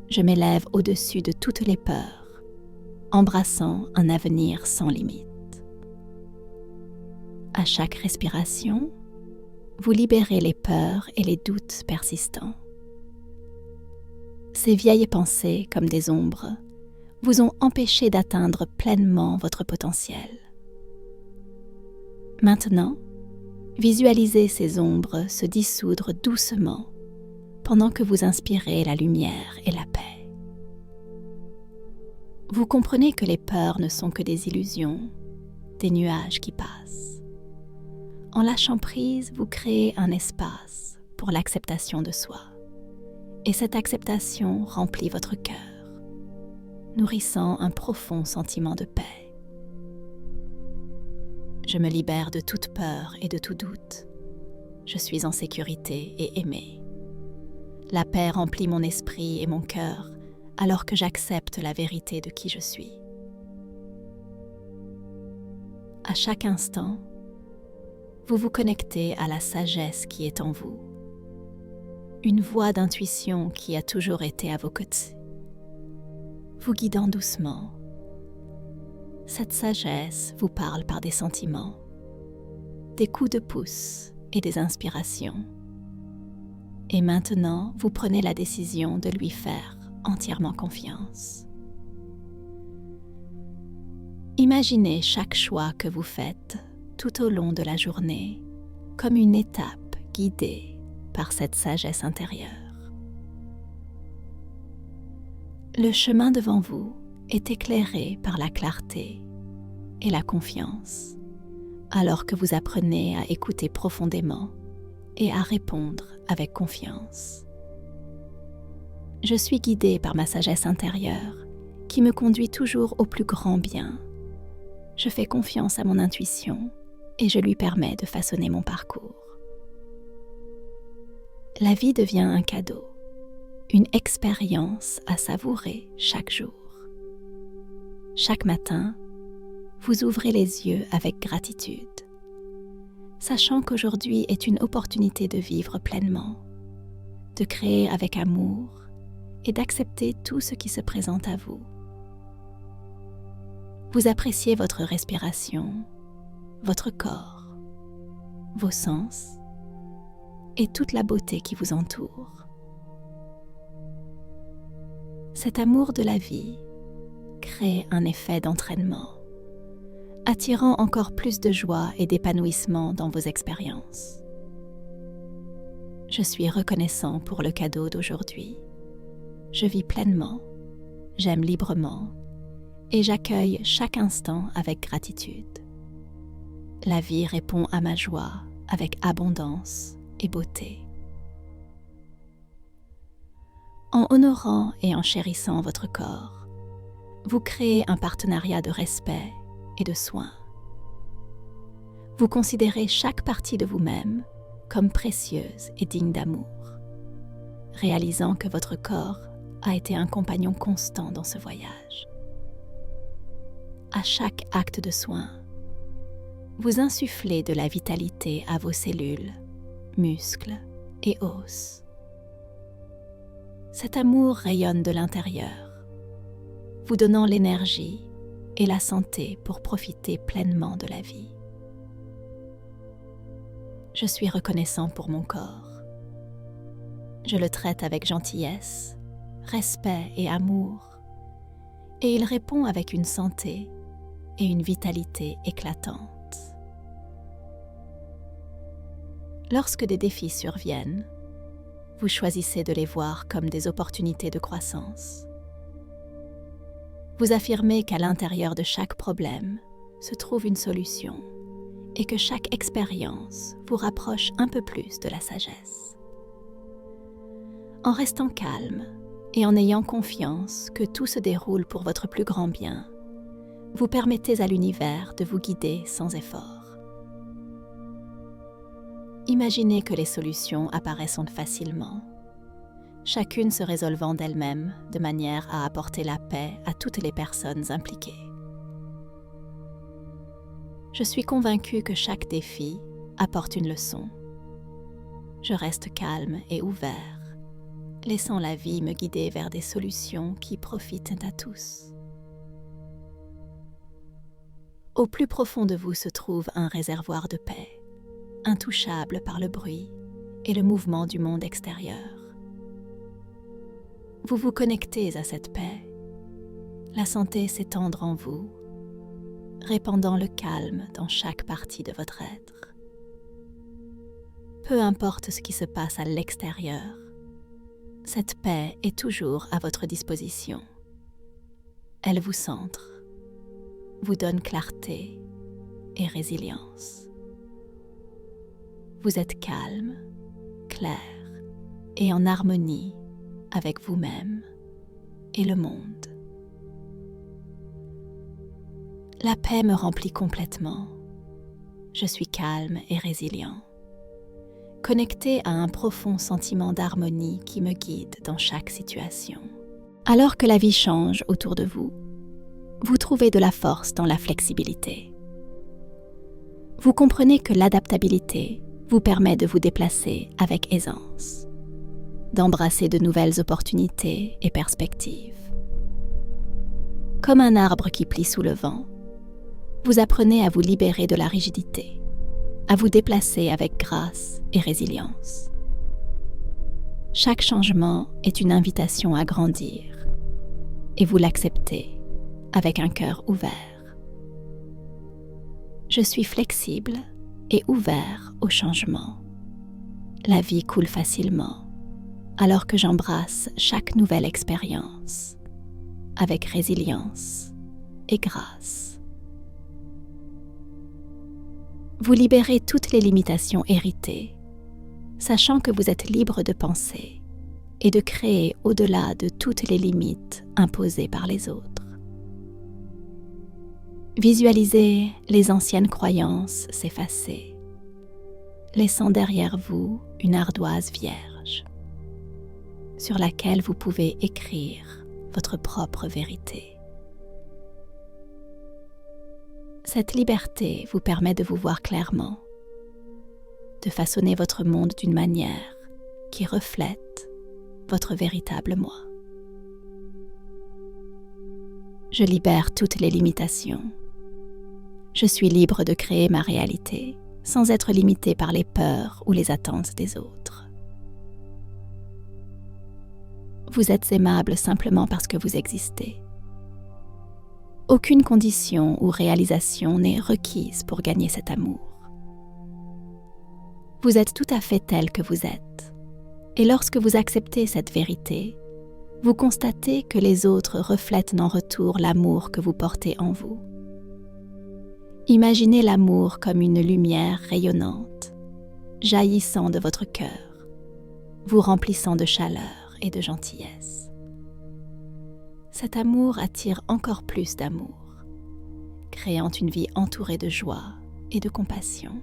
Je m'élève au-dessus de toutes les peurs, embrassant un avenir sans limite. À chaque respiration, vous libérez les peurs et les doutes persistants. Ces vieilles pensées, comme des ombres, vous ont empêché d'atteindre pleinement votre potentiel. Maintenant, visualisez ces ombres se dissoudre doucement pendant que vous inspirez la lumière et la paix. Vous comprenez que les peurs ne sont que des illusions, des nuages qui passent. En lâchant prise, vous créez un espace pour l'acceptation de soi. Et cette acceptation remplit votre cœur, nourrissant un profond sentiment de paix. Je me libère de toute peur et de tout doute. Je suis en sécurité et aimée. La paix remplit mon esprit et mon cœur alors que j'accepte la vérité de qui je suis. À chaque instant, vous vous connectez à la sagesse qui est en vous, une voix d'intuition qui a toujours été à vos côtés, vous guidant doucement. Cette sagesse vous parle par des sentiments, des coups de pouce et des inspirations. Et maintenant, vous prenez la décision de lui faire entièrement confiance. Imaginez chaque choix que vous faites tout au long de la journée comme une étape guidée par cette sagesse intérieure. Le chemin devant vous est éclairé par la clarté et la confiance, alors que vous apprenez à écouter profondément et à répondre avec confiance. Je suis guidée par ma sagesse intérieure qui me conduit toujours au plus grand bien. Je fais confiance à mon intuition et je lui permets de façonner mon parcours. La vie devient un cadeau, une expérience à savourer chaque jour. Chaque matin, vous ouvrez les yeux avec gratitude, sachant qu'aujourd'hui est une opportunité de vivre pleinement, de créer avec amour et d'accepter tout ce qui se présente à vous. Vous appréciez votre respiration, votre corps, vos sens et toute la beauté qui vous entoure. Cet amour de la vie crée un effet d'entraînement, attirant encore plus de joie et d'épanouissement dans vos expériences. Je suis reconnaissant pour le cadeau d'aujourd'hui. Je vis pleinement, j'aime librement et j'accueille chaque instant avec gratitude. La vie répond à ma joie avec abondance et beauté. En honorant et en chérissant votre corps, vous créez un partenariat de respect et de soin. Vous considérez chaque partie de vous-même comme précieuse et digne d'amour, réalisant que votre corps a été un compagnon constant dans ce voyage. À chaque acte de soin, vous insufflez de la vitalité à vos cellules, muscles et os. Cet amour rayonne de l'intérieur, vous donnant l'énergie et la santé pour profiter pleinement de la vie. Je suis reconnaissant pour mon corps. Je le traite avec gentillesse, respect et amour, et il répond avec une santé et une vitalité éclatantes. Lorsque des défis surviennent, vous choisissez de les voir comme des opportunités de croissance. Vous affirmez qu'à l'intérieur de chaque problème se trouve une solution et que chaque expérience vous rapproche un peu plus de la sagesse. En restant calme et en ayant confiance que tout se déroule pour votre plus grand bien, vous permettez à l'univers de vous guider sans effort. Imaginez que les solutions apparaissent facilement, chacune se résolvant d'elle-même de manière à apporter la paix à toutes les personnes impliquées. Je suis convaincue que chaque défi apporte une leçon. Je reste calme et ouvert, laissant la vie me guider vers des solutions qui profitent à tous. Au plus profond de vous se trouve un réservoir de paix, intouchable par le bruit et le mouvement du monde extérieur. Vous vous connectez à cette paix, la sentez s'étendre en vous, répandant le calme dans chaque partie de votre être. Peu importe ce qui se passe à l'extérieur, cette paix est toujours à votre disposition. Elle vous centre, vous donne clarté et résilience. Vous êtes calme, clair et en harmonie avec vous-même et le monde. La paix me remplit complètement. Je suis calme et résilient, connecté à un profond sentiment d'harmonie qui me guide dans chaque situation. Alors que la vie change autour de vous, vous trouvez de la force dans la flexibilité. Vous comprenez que l'adaptabilité vous permet de vous déplacer avec aisance, d'embrasser de nouvelles opportunités et perspectives. Comme un arbre qui plie sous le vent, vous apprenez à vous libérer de la rigidité, à vous déplacer avec grâce et résilience. Chaque changement est une invitation à grandir, et vous l'acceptez avec un cœur ouvert. Je suis flexible et ouvert au changement. La vie coule facilement, alors que j'embrasse chaque nouvelle expérience avec résilience et grâce. Vous libérez toutes les limitations héritées, sachant que vous êtes libre de penser et de créer au-delà de toutes les limites imposées par les autres. Visualisez les anciennes croyances s'effacer, laissant derrière vous une ardoise vierge, sur laquelle vous pouvez écrire votre propre vérité. Cette liberté vous permet de vous voir clairement, de façonner votre monde d'une manière qui reflète votre véritable moi. Je libère toutes les limitations. Je suis libre de créer ma réalité sans être limité par les peurs ou les attentes des autres. Vous êtes aimable simplement parce que vous existez. Aucune condition ou réalisation n'est requise pour gagner cet amour. Vous êtes tout à fait tel que vous êtes, et lorsque vous acceptez cette vérité, vous constatez que les autres reflètent en retour l'amour que vous portez en vous. Imaginez l'amour comme une lumière rayonnante, jaillissant de votre cœur, vous remplissant de chaleur et de gentillesse. Cet amour attire encore plus d'amour, créant une vie entourée de joie et de compassion.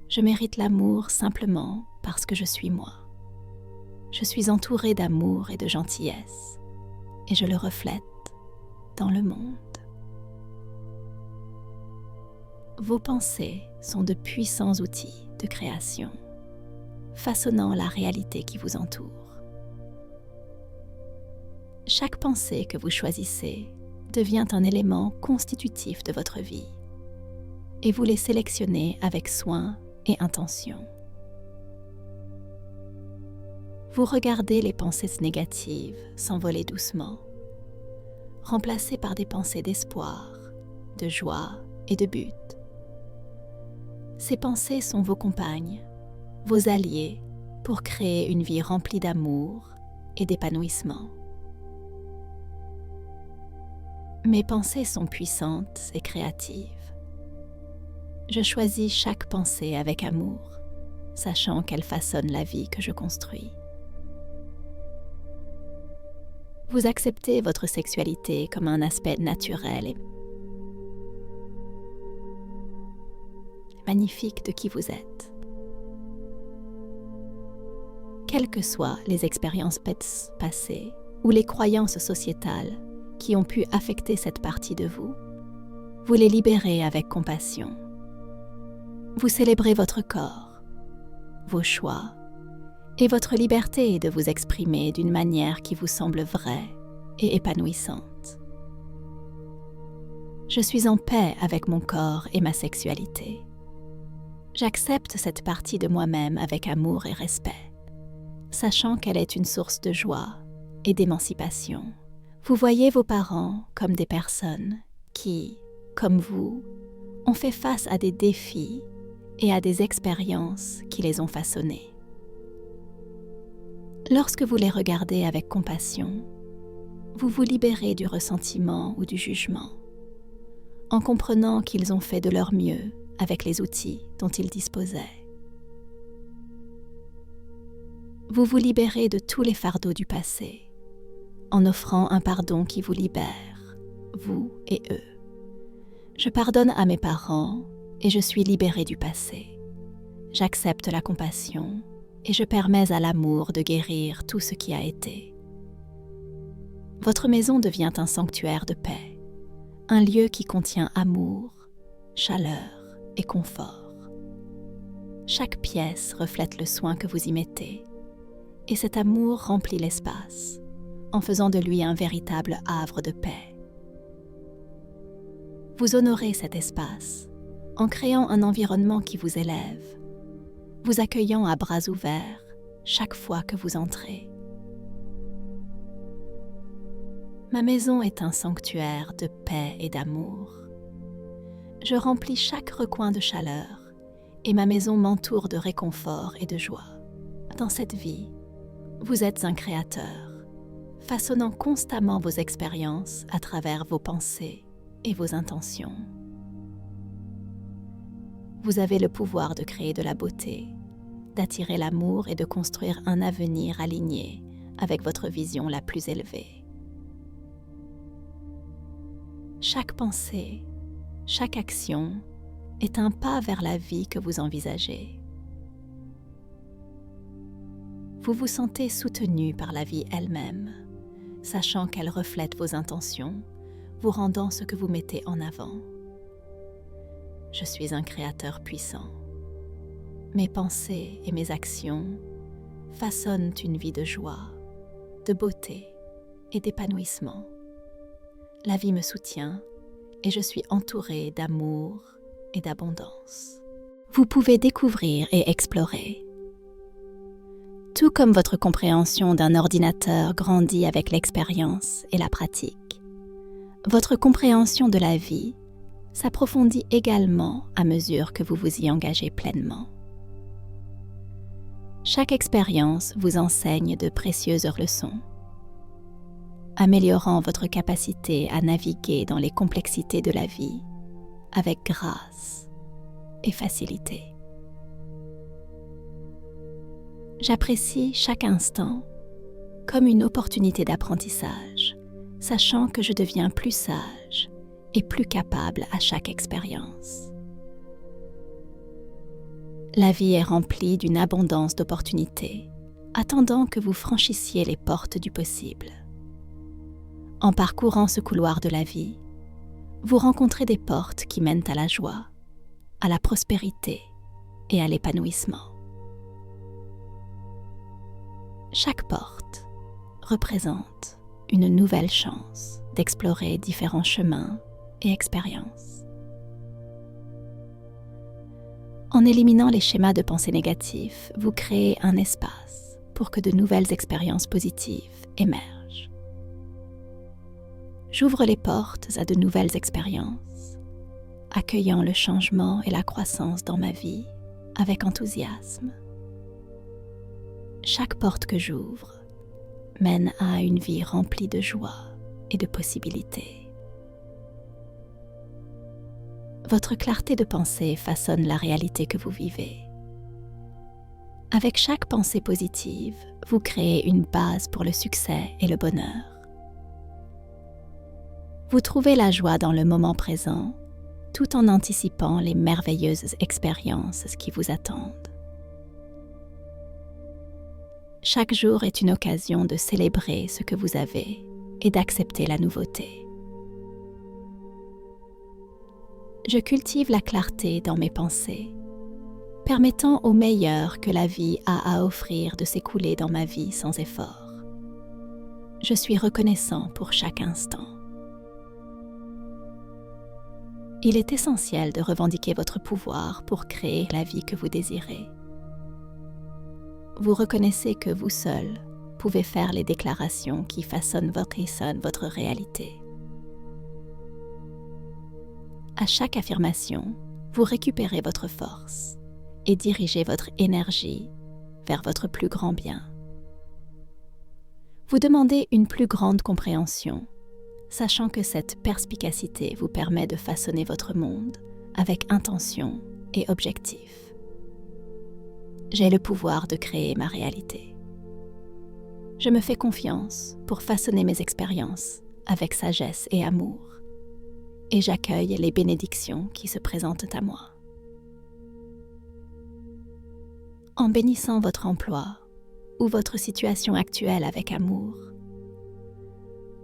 Je mérite l'amour simplement parce que je suis moi. Je suis entourée d'amour et de gentillesse, et je le reflète dans le monde. Vos pensées sont de puissants outils de création, façonnant la réalité qui vous entoure. Chaque pensée que vous choisissez devient un élément constitutif de votre vie, et vous les sélectionnez avec soin et intention. Vous regardez les pensées négatives s'envoler doucement, remplacées par des pensées d'espoir, de joie et de but. Ces pensées sont vos compagnes, vos alliés pour créer une vie remplie d'amour et d'épanouissement. Mes pensées sont puissantes et créatives. Je choisis chaque pensée avec amour, sachant qu'elle façonne la vie que je construis. Vous acceptez votre sexualité comme un aspect naturel et magnifique de qui vous êtes. Quelles que soient les expériences passées ou les croyances sociétales qui ont pu affecter cette partie de vous, vous les libérez avec compassion. Vous célébrez votre corps, vos choix et votre liberté de vous exprimer d'une manière qui vous semble vraie et épanouissante. Je suis en paix avec mon corps et ma sexualité. J'accepte cette partie de moi-même avec amour et respect, sachant qu'elle est une source de joie et d'émancipation. Vous voyez vos parents comme des personnes qui, comme vous, ont fait face à des défis et à des expériences qui les ont façonnés. Lorsque vous les regardez avec compassion, vous vous libérez du ressentiment ou du jugement, en comprenant qu'ils ont fait de leur mieux avec les outils dont ils disposaient. Vous vous libérez de tous les fardeaux du passé, en offrant un pardon qui vous libère, vous et eux. Je pardonne à mes parents et je suis libérée du passé. J'accepte la compassion et je permets à l'amour de guérir tout ce qui a été. Votre maison devient un sanctuaire de paix, un lieu qui contient amour, chaleur et confort. Chaque pièce reflète le soin que vous y mettez, et cet amour remplit l'espace, en faisant de lui un véritable havre de paix. Vous honorez cet espace en créant un environnement qui vous élève, vous accueillant à bras ouverts chaque fois que vous entrez. Ma maison est un sanctuaire de paix et d'amour. Je remplis chaque recoin de chaleur et ma maison m'entoure de réconfort et de joie. Dans cette vie, vous êtes un créateur, façonnant constamment vos expériences à travers vos pensées et vos intentions. Vous avez le pouvoir de créer de la beauté, d'attirer l'amour et de construire un avenir aligné avec votre vision la plus élevée. Chaque pensée, chaque action est un pas vers la vie que vous envisagez. Vous vous sentez soutenu par la vie elle-même, sachant qu'elle reflète vos intentions, vous rendant ce que vous mettez en avant. Je suis un créateur puissant. Mes pensées et mes actions façonnent une vie de joie, de beauté et d'épanouissement. La vie me soutient et je suis entourée d'amour et d'abondance. Vous pouvez découvrir et explorer. Tout comme votre compréhension d'un ordinateur grandit avec l'expérience et la pratique, votre compréhension de la vie s'approfondit également à mesure que vous vous y engagez pleinement. Chaque expérience vous enseigne de précieuses leçons, améliorant votre capacité à naviguer dans les complexités de la vie avec grâce et facilité. J'apprécie chaque instant comme une opportunité d'apprentissage, sachant que je deviens plus sage et plus capable à chaque expérience. La vie est remplie d'une abondance d'opportunités, attendant que vous franchissiez les portes du possible. En parcourant ce couloir de la vie, vous rencontrez des portes qui mènent à la joie, à la prospérité et à l'épanouissement. Chaque porte représente une nouvelle chance d'explorer différents chemins et expériences. En éliminant les schémas de pensée négatifs, vous créez un espace pour que de nouvelles expériences positives émergent. J'ouvre les portes à de nouvelles expériences, accueillant le changement et la croissance dans ma vie avec enthousiasme. Chaque porte que j'ouvre mène à une vie remplie de joie et de possibilités. Votre clarté de pensée façonne la réalité que vous vivez. Avec chaque pensée positive, vous créez une base pour le succès et le bonheur. Vous trouvez la joie dans le moment présent, tout en anticipant les merveilleuses expériences qui vous attendent. Chaque jour est une occasion de célébrer ce que vous avez et d'accepter la nouveauté. Je cultive la clarté dans mes pensées, permettant au meilleur que la vie a à offrir de s'écouler dans ma vie sans effort. Je suis reconnaissant pour chaque instant. Il est essentiel de revendiquer votre pouvoir pour créer la vie que vous désirez. Vous reconnaissez que vous seul pouvez faire les déclarations qui façonnent votre réalité. À chaque affirmation, vous récupérez votre force et dirigez votre énergie vers votre plus grand bien. Vous demandez une plus grande compréhension, sachant que cette perspicacité vous permet de façonner votre monde avec intention et objectif. J'ai le pouvoir de créer ma réalité. Je me fais confiance pour façonner mes expériences avec sagesse et amour, et j'accueille les bénédictions qui se présentent à moi. En bénissant votre emploi ou votre situation actuelle avec amour,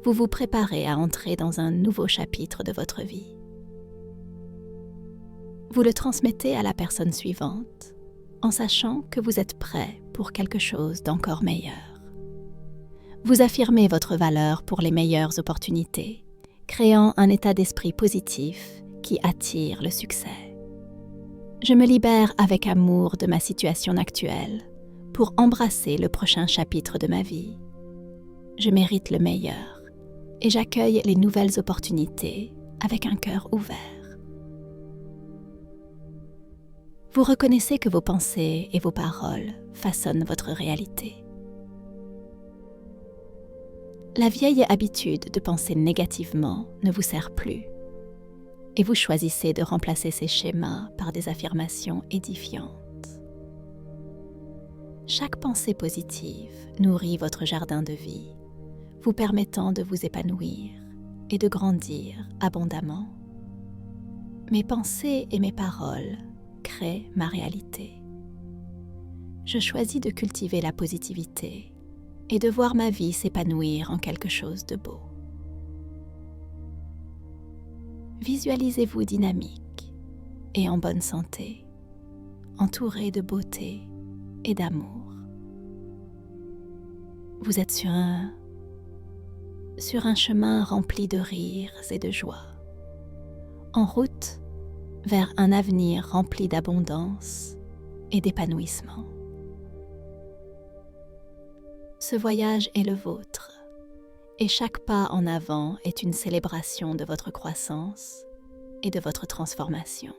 vous vous préparez à entrer dans un nouveau chapitre de votre vie. Vous le transmettez à la personne suivante en sachant que vous êtes prêt pour quelque chose d'encore meilleur. Vous affirmez votre valeur pour les meilleures opportunités, créant un état d'esprit positif qui attire le succès. Je me libère avec amour de ma situation actuelle pour embrasser le prochain chapitre de ma vie. Je mérite le meilleur et j'accueille les nouvelles opportunités avec un cœur ouvert. Vous reconnaissez que vos pensées et vos paroles façonnent votre réalité. La vieille habitude de penser négativement ne vous sert plus et vous choisissez de remplacer ces schémas par des affirmations édifiantes. Chaque pensée positive nourrit votre jardin de vie, vous permettant de vous épanouir et de grandir abondamment. Mes pensées et mes paroles créent ma réalité. Je choisis de cultiver la positivité et de voir ma vie s'épanouir en quelque chose de beau. Visualisez-vous dynamique et en bonne santé, entouré de beauté et d'amour. Vous êtes sur un chemin rempli de rires et de joie, en route vers un avenir rempli d'abondance et d'épanouissement. Ce voyage est le vôtre, et chaque pas en avant est une célébration de votre croissance et de votre transformation.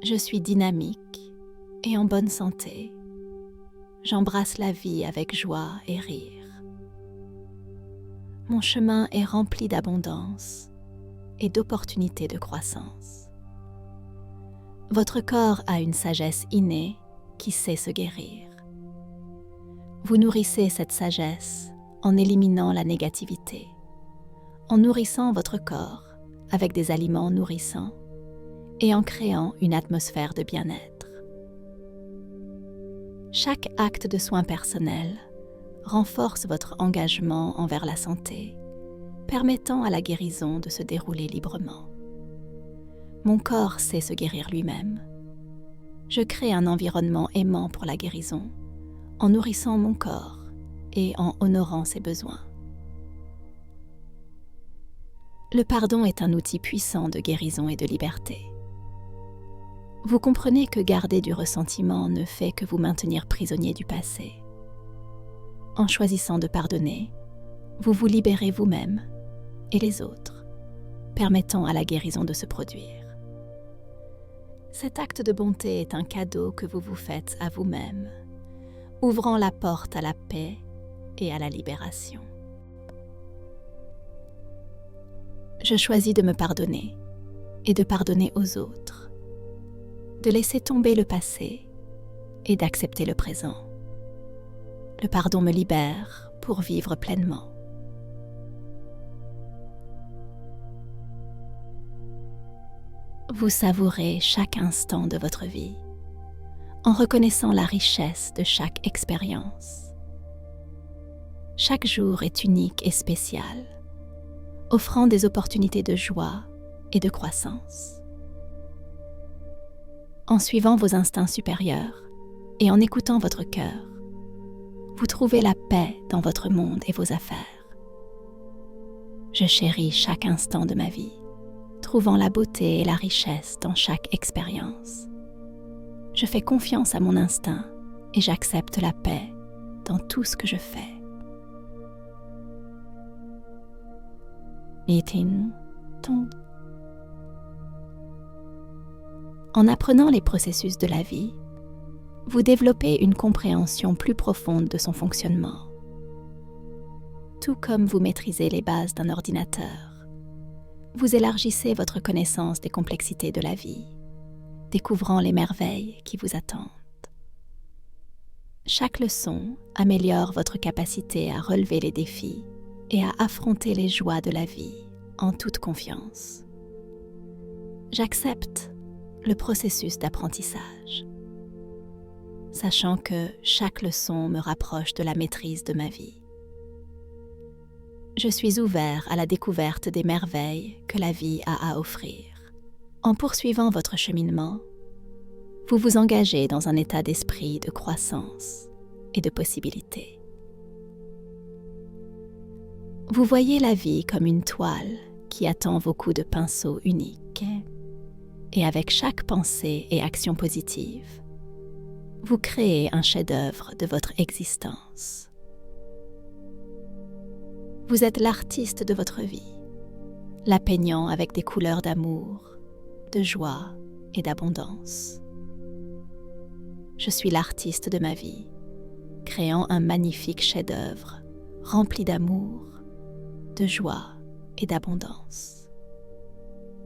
Je suis dynamique et en bonne santé. J'embrasse la vie avec joie et rire. Mon chemin est rempli d'abondance et d'opportunités de croissance. Votre corps a une sagesse innée qui sait se guérir. Vous nourrissez cette sagesse en éliminant la négativité, en nourrissant votre corps avec des aliments nourrissants et en créant une atmosphère de bien-être. Chaque acte de soin personnel renforce votre engagement envers la santé, permettant à la guérison de se dérouler librement. Mon corps sait se guérir lui-même. Je crée un environnement aimant pour la guérison, en nourrissant mon corps et en honorant ses besoins. Le pardon est un outil puissant de guérison et de liberté. Vous comprenez que garder du ressentiment ne fait que vous maintenir prisonnier du passé. En choisissant de pardonner, vous vous libérez vous-même et les autres, permettant à la guérison de se produire. Cet acte de bonté est un cadeau que vous vous faites à vous-même, ouvrant la porte à la paix et à la libération. Je choisis de me pardonner et de pardonner aux autres, de laisser tomber le passé et d'accepter le présent. Le pardon me libère pour vivre pleinement. Vous savourez chaque instant de votre vie en reconnaissant la richesse de chaque expérience. Chaque jour est unique et spécial, offrant des opportunités de joie et de croissance. En suivant vos instincts supérieurs et en écoutant votre cœur, vous trouvez la paix dans votre monde et vos affaires. Je chéris chaque instant de ma vie, trouvant la beauté et la richesse dans chaque expérience. Je fais confiance à mon instinct et j'accepte la paix dans tout ce que je fais. Meeting ton. En apprenant les processus de la vie, vous développez une compréhension plus profonde de son fonctionnement. Tout comme vous maîtrisez les bases d'un ordinateur, vous élargissez votre connaissance des complexités de la vie, découvrant les merveilles qui vous attendent. Chaque leçon améliore votre capacité à relever les défis et à affronter les joies de la vie en toute confiance. J'accepte le processus d'apprentissage, sachant que chaque leçon me rapproche de la maîtrise de ma vie. Je suis ouvert à la découverte des merveilles que la vie a à offrir. En poursuivant votre cheminement, vous vous engagez dans un état d'esprit de croissance et de possibilité. Vous voyez la vie comme une toile qui attend vos coups de pinceau uniques. Et avec chaque pensée et action positive, vous créez un chef-d'œuvre de votre existence. Vous êtes l'artiste de votre vie, la peignant avec des couleurs d'amour, de joie et d'abondance. Je suis l'artiste de ma vie, créant un magnifique chef-d'œuvre rempli d'amour, de joie et d'abondance.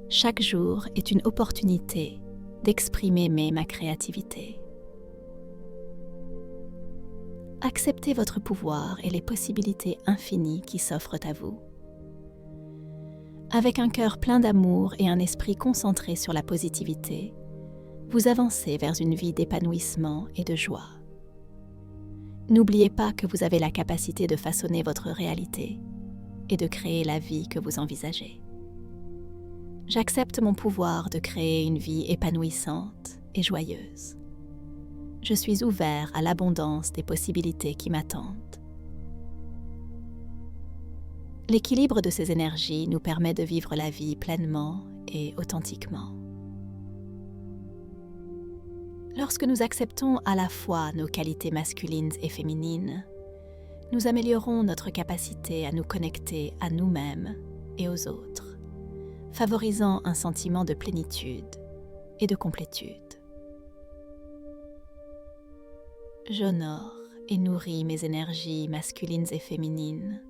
Chaque jour est une opportunité d'exprimer ma créativité. Acceptez votre pouvoir et les possibilités infinies qui s'offrent à vous. Avec un cœur plein d'amour et un esprit concentré sur la positivité, vous avancez vers une vie d'épanouissement et de joie. N'oubliez pas que vous avez la capacité de façonner votre réalité et de créer la vie que vous envisagez. J'accepte mon pouvoir de créer une vie épanouissante et joyeuse. Je suis ouvert à l'abondance des possibilités qui m'attendent. L'équilibre de ces énergies nous permet de vivre la vie pleinement et authentiquement. Lorsque nous acceptons à la fois nos qualités masculines et féminines, nous améliorons notre capacité à nous connecter à nous-mêmes et aux autres, favorisant un sentiment de plénitude et de complétude. J'honore et nourris mes énergies masculines et féminines,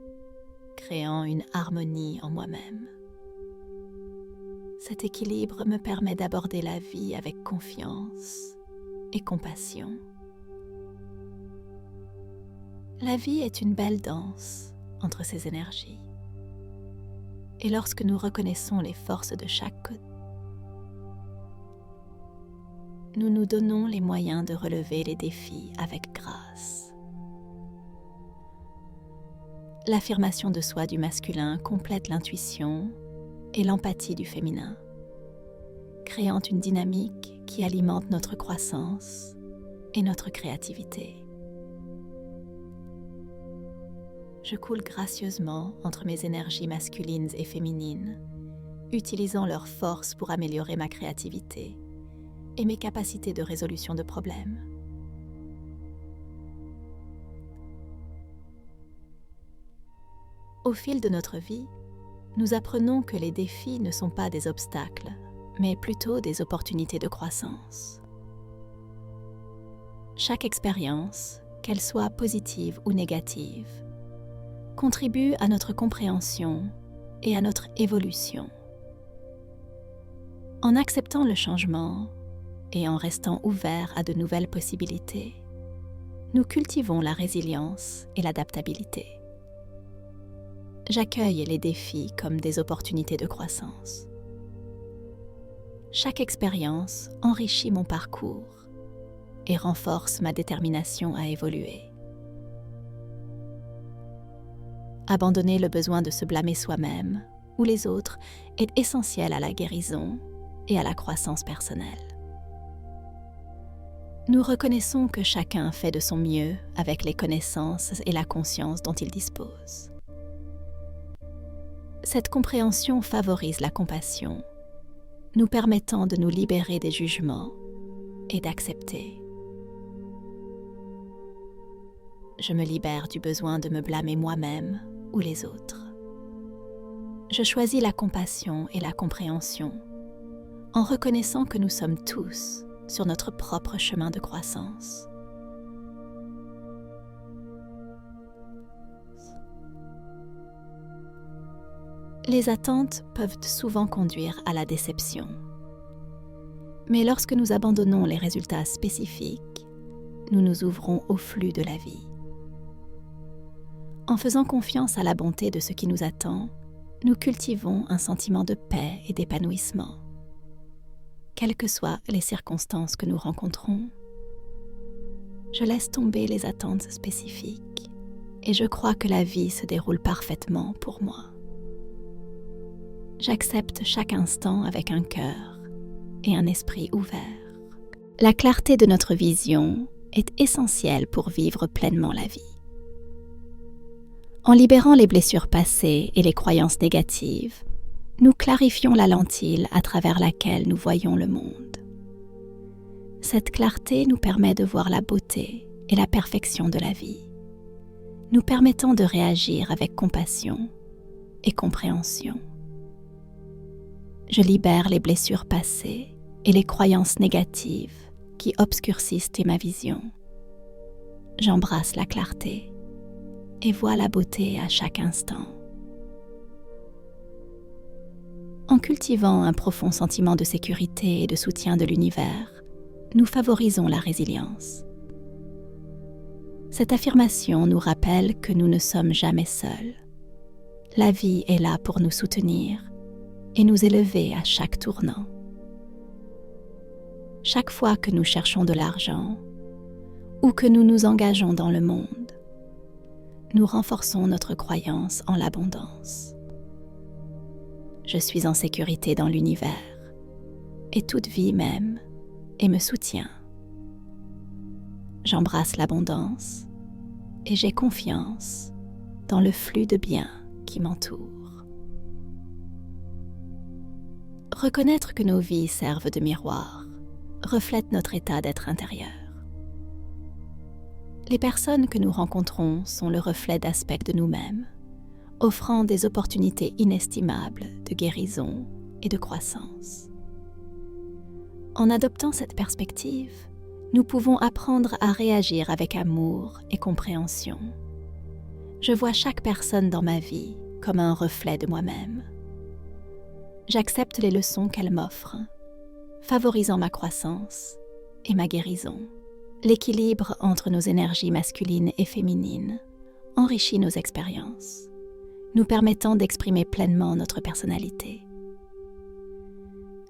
créant une harmonie en moi-même. Cet équilibre me permet d'aborder la vie avec confiance et compassion. La vie est une belle danse entre ces énergies. Et lorsque nous reconnaissons les forces de chaque côté, nous nous donnons les moyens de relever les défis avec grâce. L'affirmation de soi du masculin complète l'intuition et l'empathie du féminin, créant une dynamique qui alimente notre croissance et notre créativité. Je coule gracieusement entre mes énergies masculines et féminines, utilisant leurs forces pour améliorer ma créativité et mes capacités de résolution de problèmes. Au fil de notre vie, nous apprenons que les défis ne sont pas des obstacles, mais plutôt des opportunités de croissance. Chaque expérience, qu'elle soit positive ou négative, contribue à notre compréhension et à notre évolution. En acceptant le changement et en restant ouverts à de nouvelles possibilités, nous cultivons la résilience et l'adaptabilité. J'accueille les défis comme des opportunités de croissance. Chaque expérience enrichit mon parcours et renforce ma détermination à évoluer. Abandonner le besoin de se blâmer soi-même ou les autres est essentiel à la guérison et à la croissance personnelle. Nous reconnaissons que chacun fait de son mieux avec les connaissances et la conscience dont il dispose. Cette compréhension favorise la compassion, nous permettant de nous libérer des jugements et d'accepter. Je me libère du besoin de me blâmer moi-même ou les autres. Je choisis la compassion et la compréhension en reconnaissant que nous sommes tous sur notre propre chemin de croissance. Les attentes peuvent souvent conduire à la déception. Mais lorsque nous abandonnons les résultats spécifiques, nous nous ouvrons au flux de la vie. En faisant confiance à la bonté de ce qui nous attend, nous cultivons un sentiment de paix et d'épanouissement. Quelles que soient les circonstances que nous rencontrons, je laisse tomber les attentes spécifiques et je crois que la vie se déroule parfaitement pour moi. J'accepte chaque instant avec un cœur et un esprit ouvert. La clarté de notre vision est essentielle pour vivre pleinement la vie. En libérant les blessures passées et les croyances négatives, nous clarifions la lentille à travers laquelle nous voyons le monde. Cette clarté nous permet de voir la beauté et la perfection de la vie, nous permettant de réagir avec compassion et compréhension. Je libère les blessures passées et les croyances négatives qui obscurcissent ma vision. J'embrasse la clarté et vois la beauté à chaque instant. En cultivant un profond sentiment de sécurité et de soutien de l'univers, nous favorisons la résilience. Cette affirmation nous rappelle que nous ne sommes jamais seuls. La vie est là pour nous soutenir et nous élever à chaque tournant. Chaque fois que nous cherchons de l'argent ou que nous nous engageons dans le monde, nous renforçons notre croyance en l'abondance. Je suis en sécurité dans l'univers et toute vie m'aime et me soutient. J'embrasse l'abondance et j'ai confiance dans le flux de bien qui m'entoure. Reconnaître que nos vies servent de miroir reflète notre état d'être intérieur. Les personnes que nous rencontrons sont le reflet d'aspects de nous-mêmes, offrant des opportunités inestimables de guérison et de croissance. En adoptant cette perspective, nous pouvons apprendre à réagir avec amour et compréhension. Je vois chaque personne dans ma vie comme un reflet de moi-même. J'accepte les leçons qu'elle m'offre, favorisant ma croissance et ma guérison. L'équilibre entre nos énergies masculines et féminines enrichit nos expériences, nous permettant d'exprimer pleinement notre personnalité.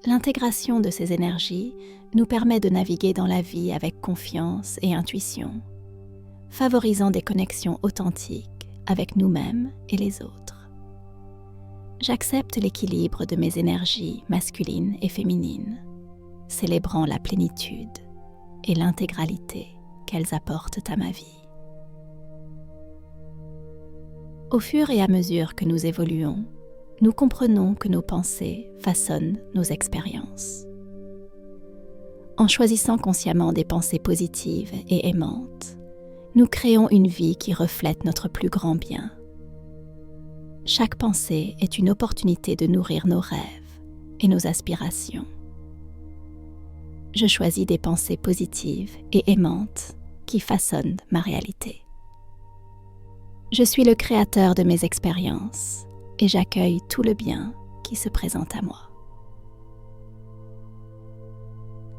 L'intégration de ces énergies nous permet de naviguer dans la vie avec confiance et intuition, favorisant des connexions authentiques avec nous-mêmes et les autres. J'accepte l'équilibre de mes énergies masculines et féminines, célébrant la plénitude et l'intégralité qu'elles apportent à ma vie. Au fur et à mesure que nous évoluons, nous comprenons que nos pensées façonnent nos expériences. En choisissant consciemment des pensées positives et aimantes, nous créons une vie qui reflète notre plus grand bien. Chaque pensée est une opportunité de nourrir nos rêves et nos aspirations. Je choisis des pensées positives et aimantes qui façonnent ma réalité. Je suis le créateur de mes expériences et j'accueille tout le bien qui se présente à moi.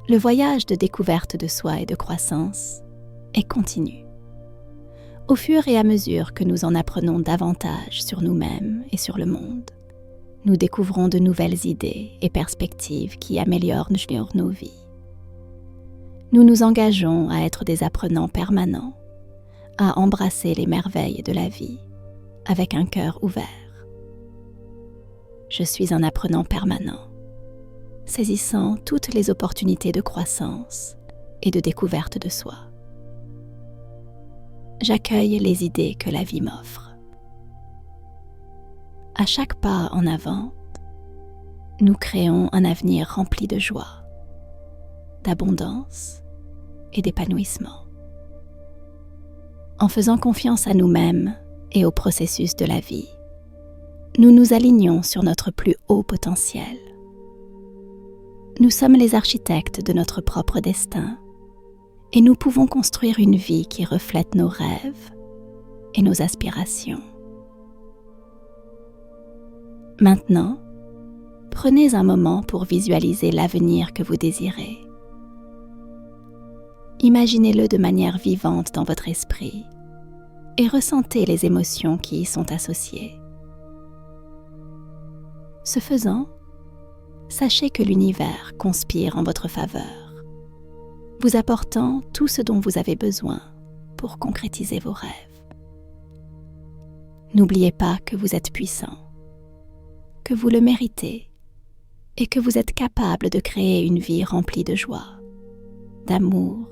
Le voyage de découverte de soi et de croissance est continu. Au fur et à mesure que nous en apprenons davantage sur nous-mêmes et sur le monde, nous découvrons de nouvelles idées et perspectives qui améliorent nos vies. Nous nous engageons à être des apprenants permanents, à embrasser les merveilles de la vie avec un cœur ouvert. Je suis un apprenant permanent, saisissant toutes les opportunités de croissance et de découverte de soi. J'accueille les idées que la vie m'offre. À chaque pas en avant, nous créons un avenir rempli de joie, d'abondance et d'épanouissement. En faisant confiance à nous-mêmes et au processus de la vie, nous nous alignons sur notre plus haut potentiel. Nous sommes les architectes de notre propre destin et nous pouvons construire une vie qui reflète nos rêves et nos aspirations. Maintenant, prenez un moment pour visualiser l'avenir que vous désirez. Imaginez-le de manière vivante dans votre esprit et ressentez les émotions qui y sont associées. Ce faisant, sachez que l'univers conspire en votre faveur, vous apportant tout ce dont vous avez besoin pour concrétiser vos rêves. N'oubliez pas que vous êtes puissant, que vous le méritez et que vous êtes capable de créer une vie remplie de joie, d'amour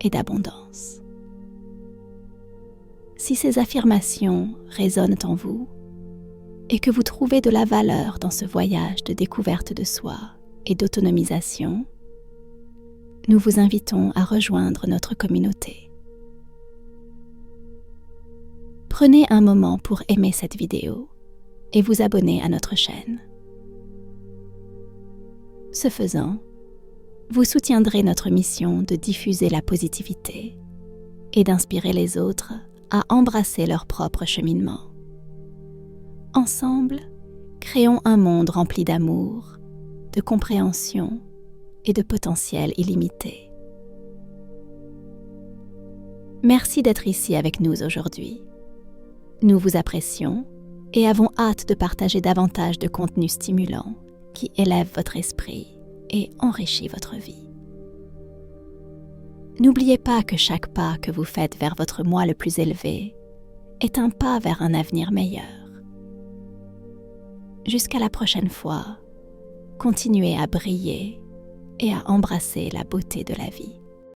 et d'abondance. Si ces affirmations résonnent en vous et que vous trouvez de la valeur dans ce voyage de découverte de soi et d'autonomisation, nous vous invitons à rejoindre notre communauté. Prenez un moment pour aimer cette vidéo et vous abonner à notre chaîne. Ce faisant, vous soutiendrez notre mission de diffuser la positivité et d'inspirer les autres à embrasser leur propre cheminement. Ensemble, créons un monde rempli d'amour, de compréhension et de potentiel illimité. Merci d'être ici avec nous aujourd'hui. Nous vous apprécions et avons hâte de partager davantage de contenu stimulant qui élève votre esprit et enrichit votre vie. N'oubliez pas que chaque pas que vous faites vers votre moi le plus élevé est un pas vers un avenir meilleur. Jusqu'à la prochaine fois, continuez à briller et à embrasser la beauté de la vie.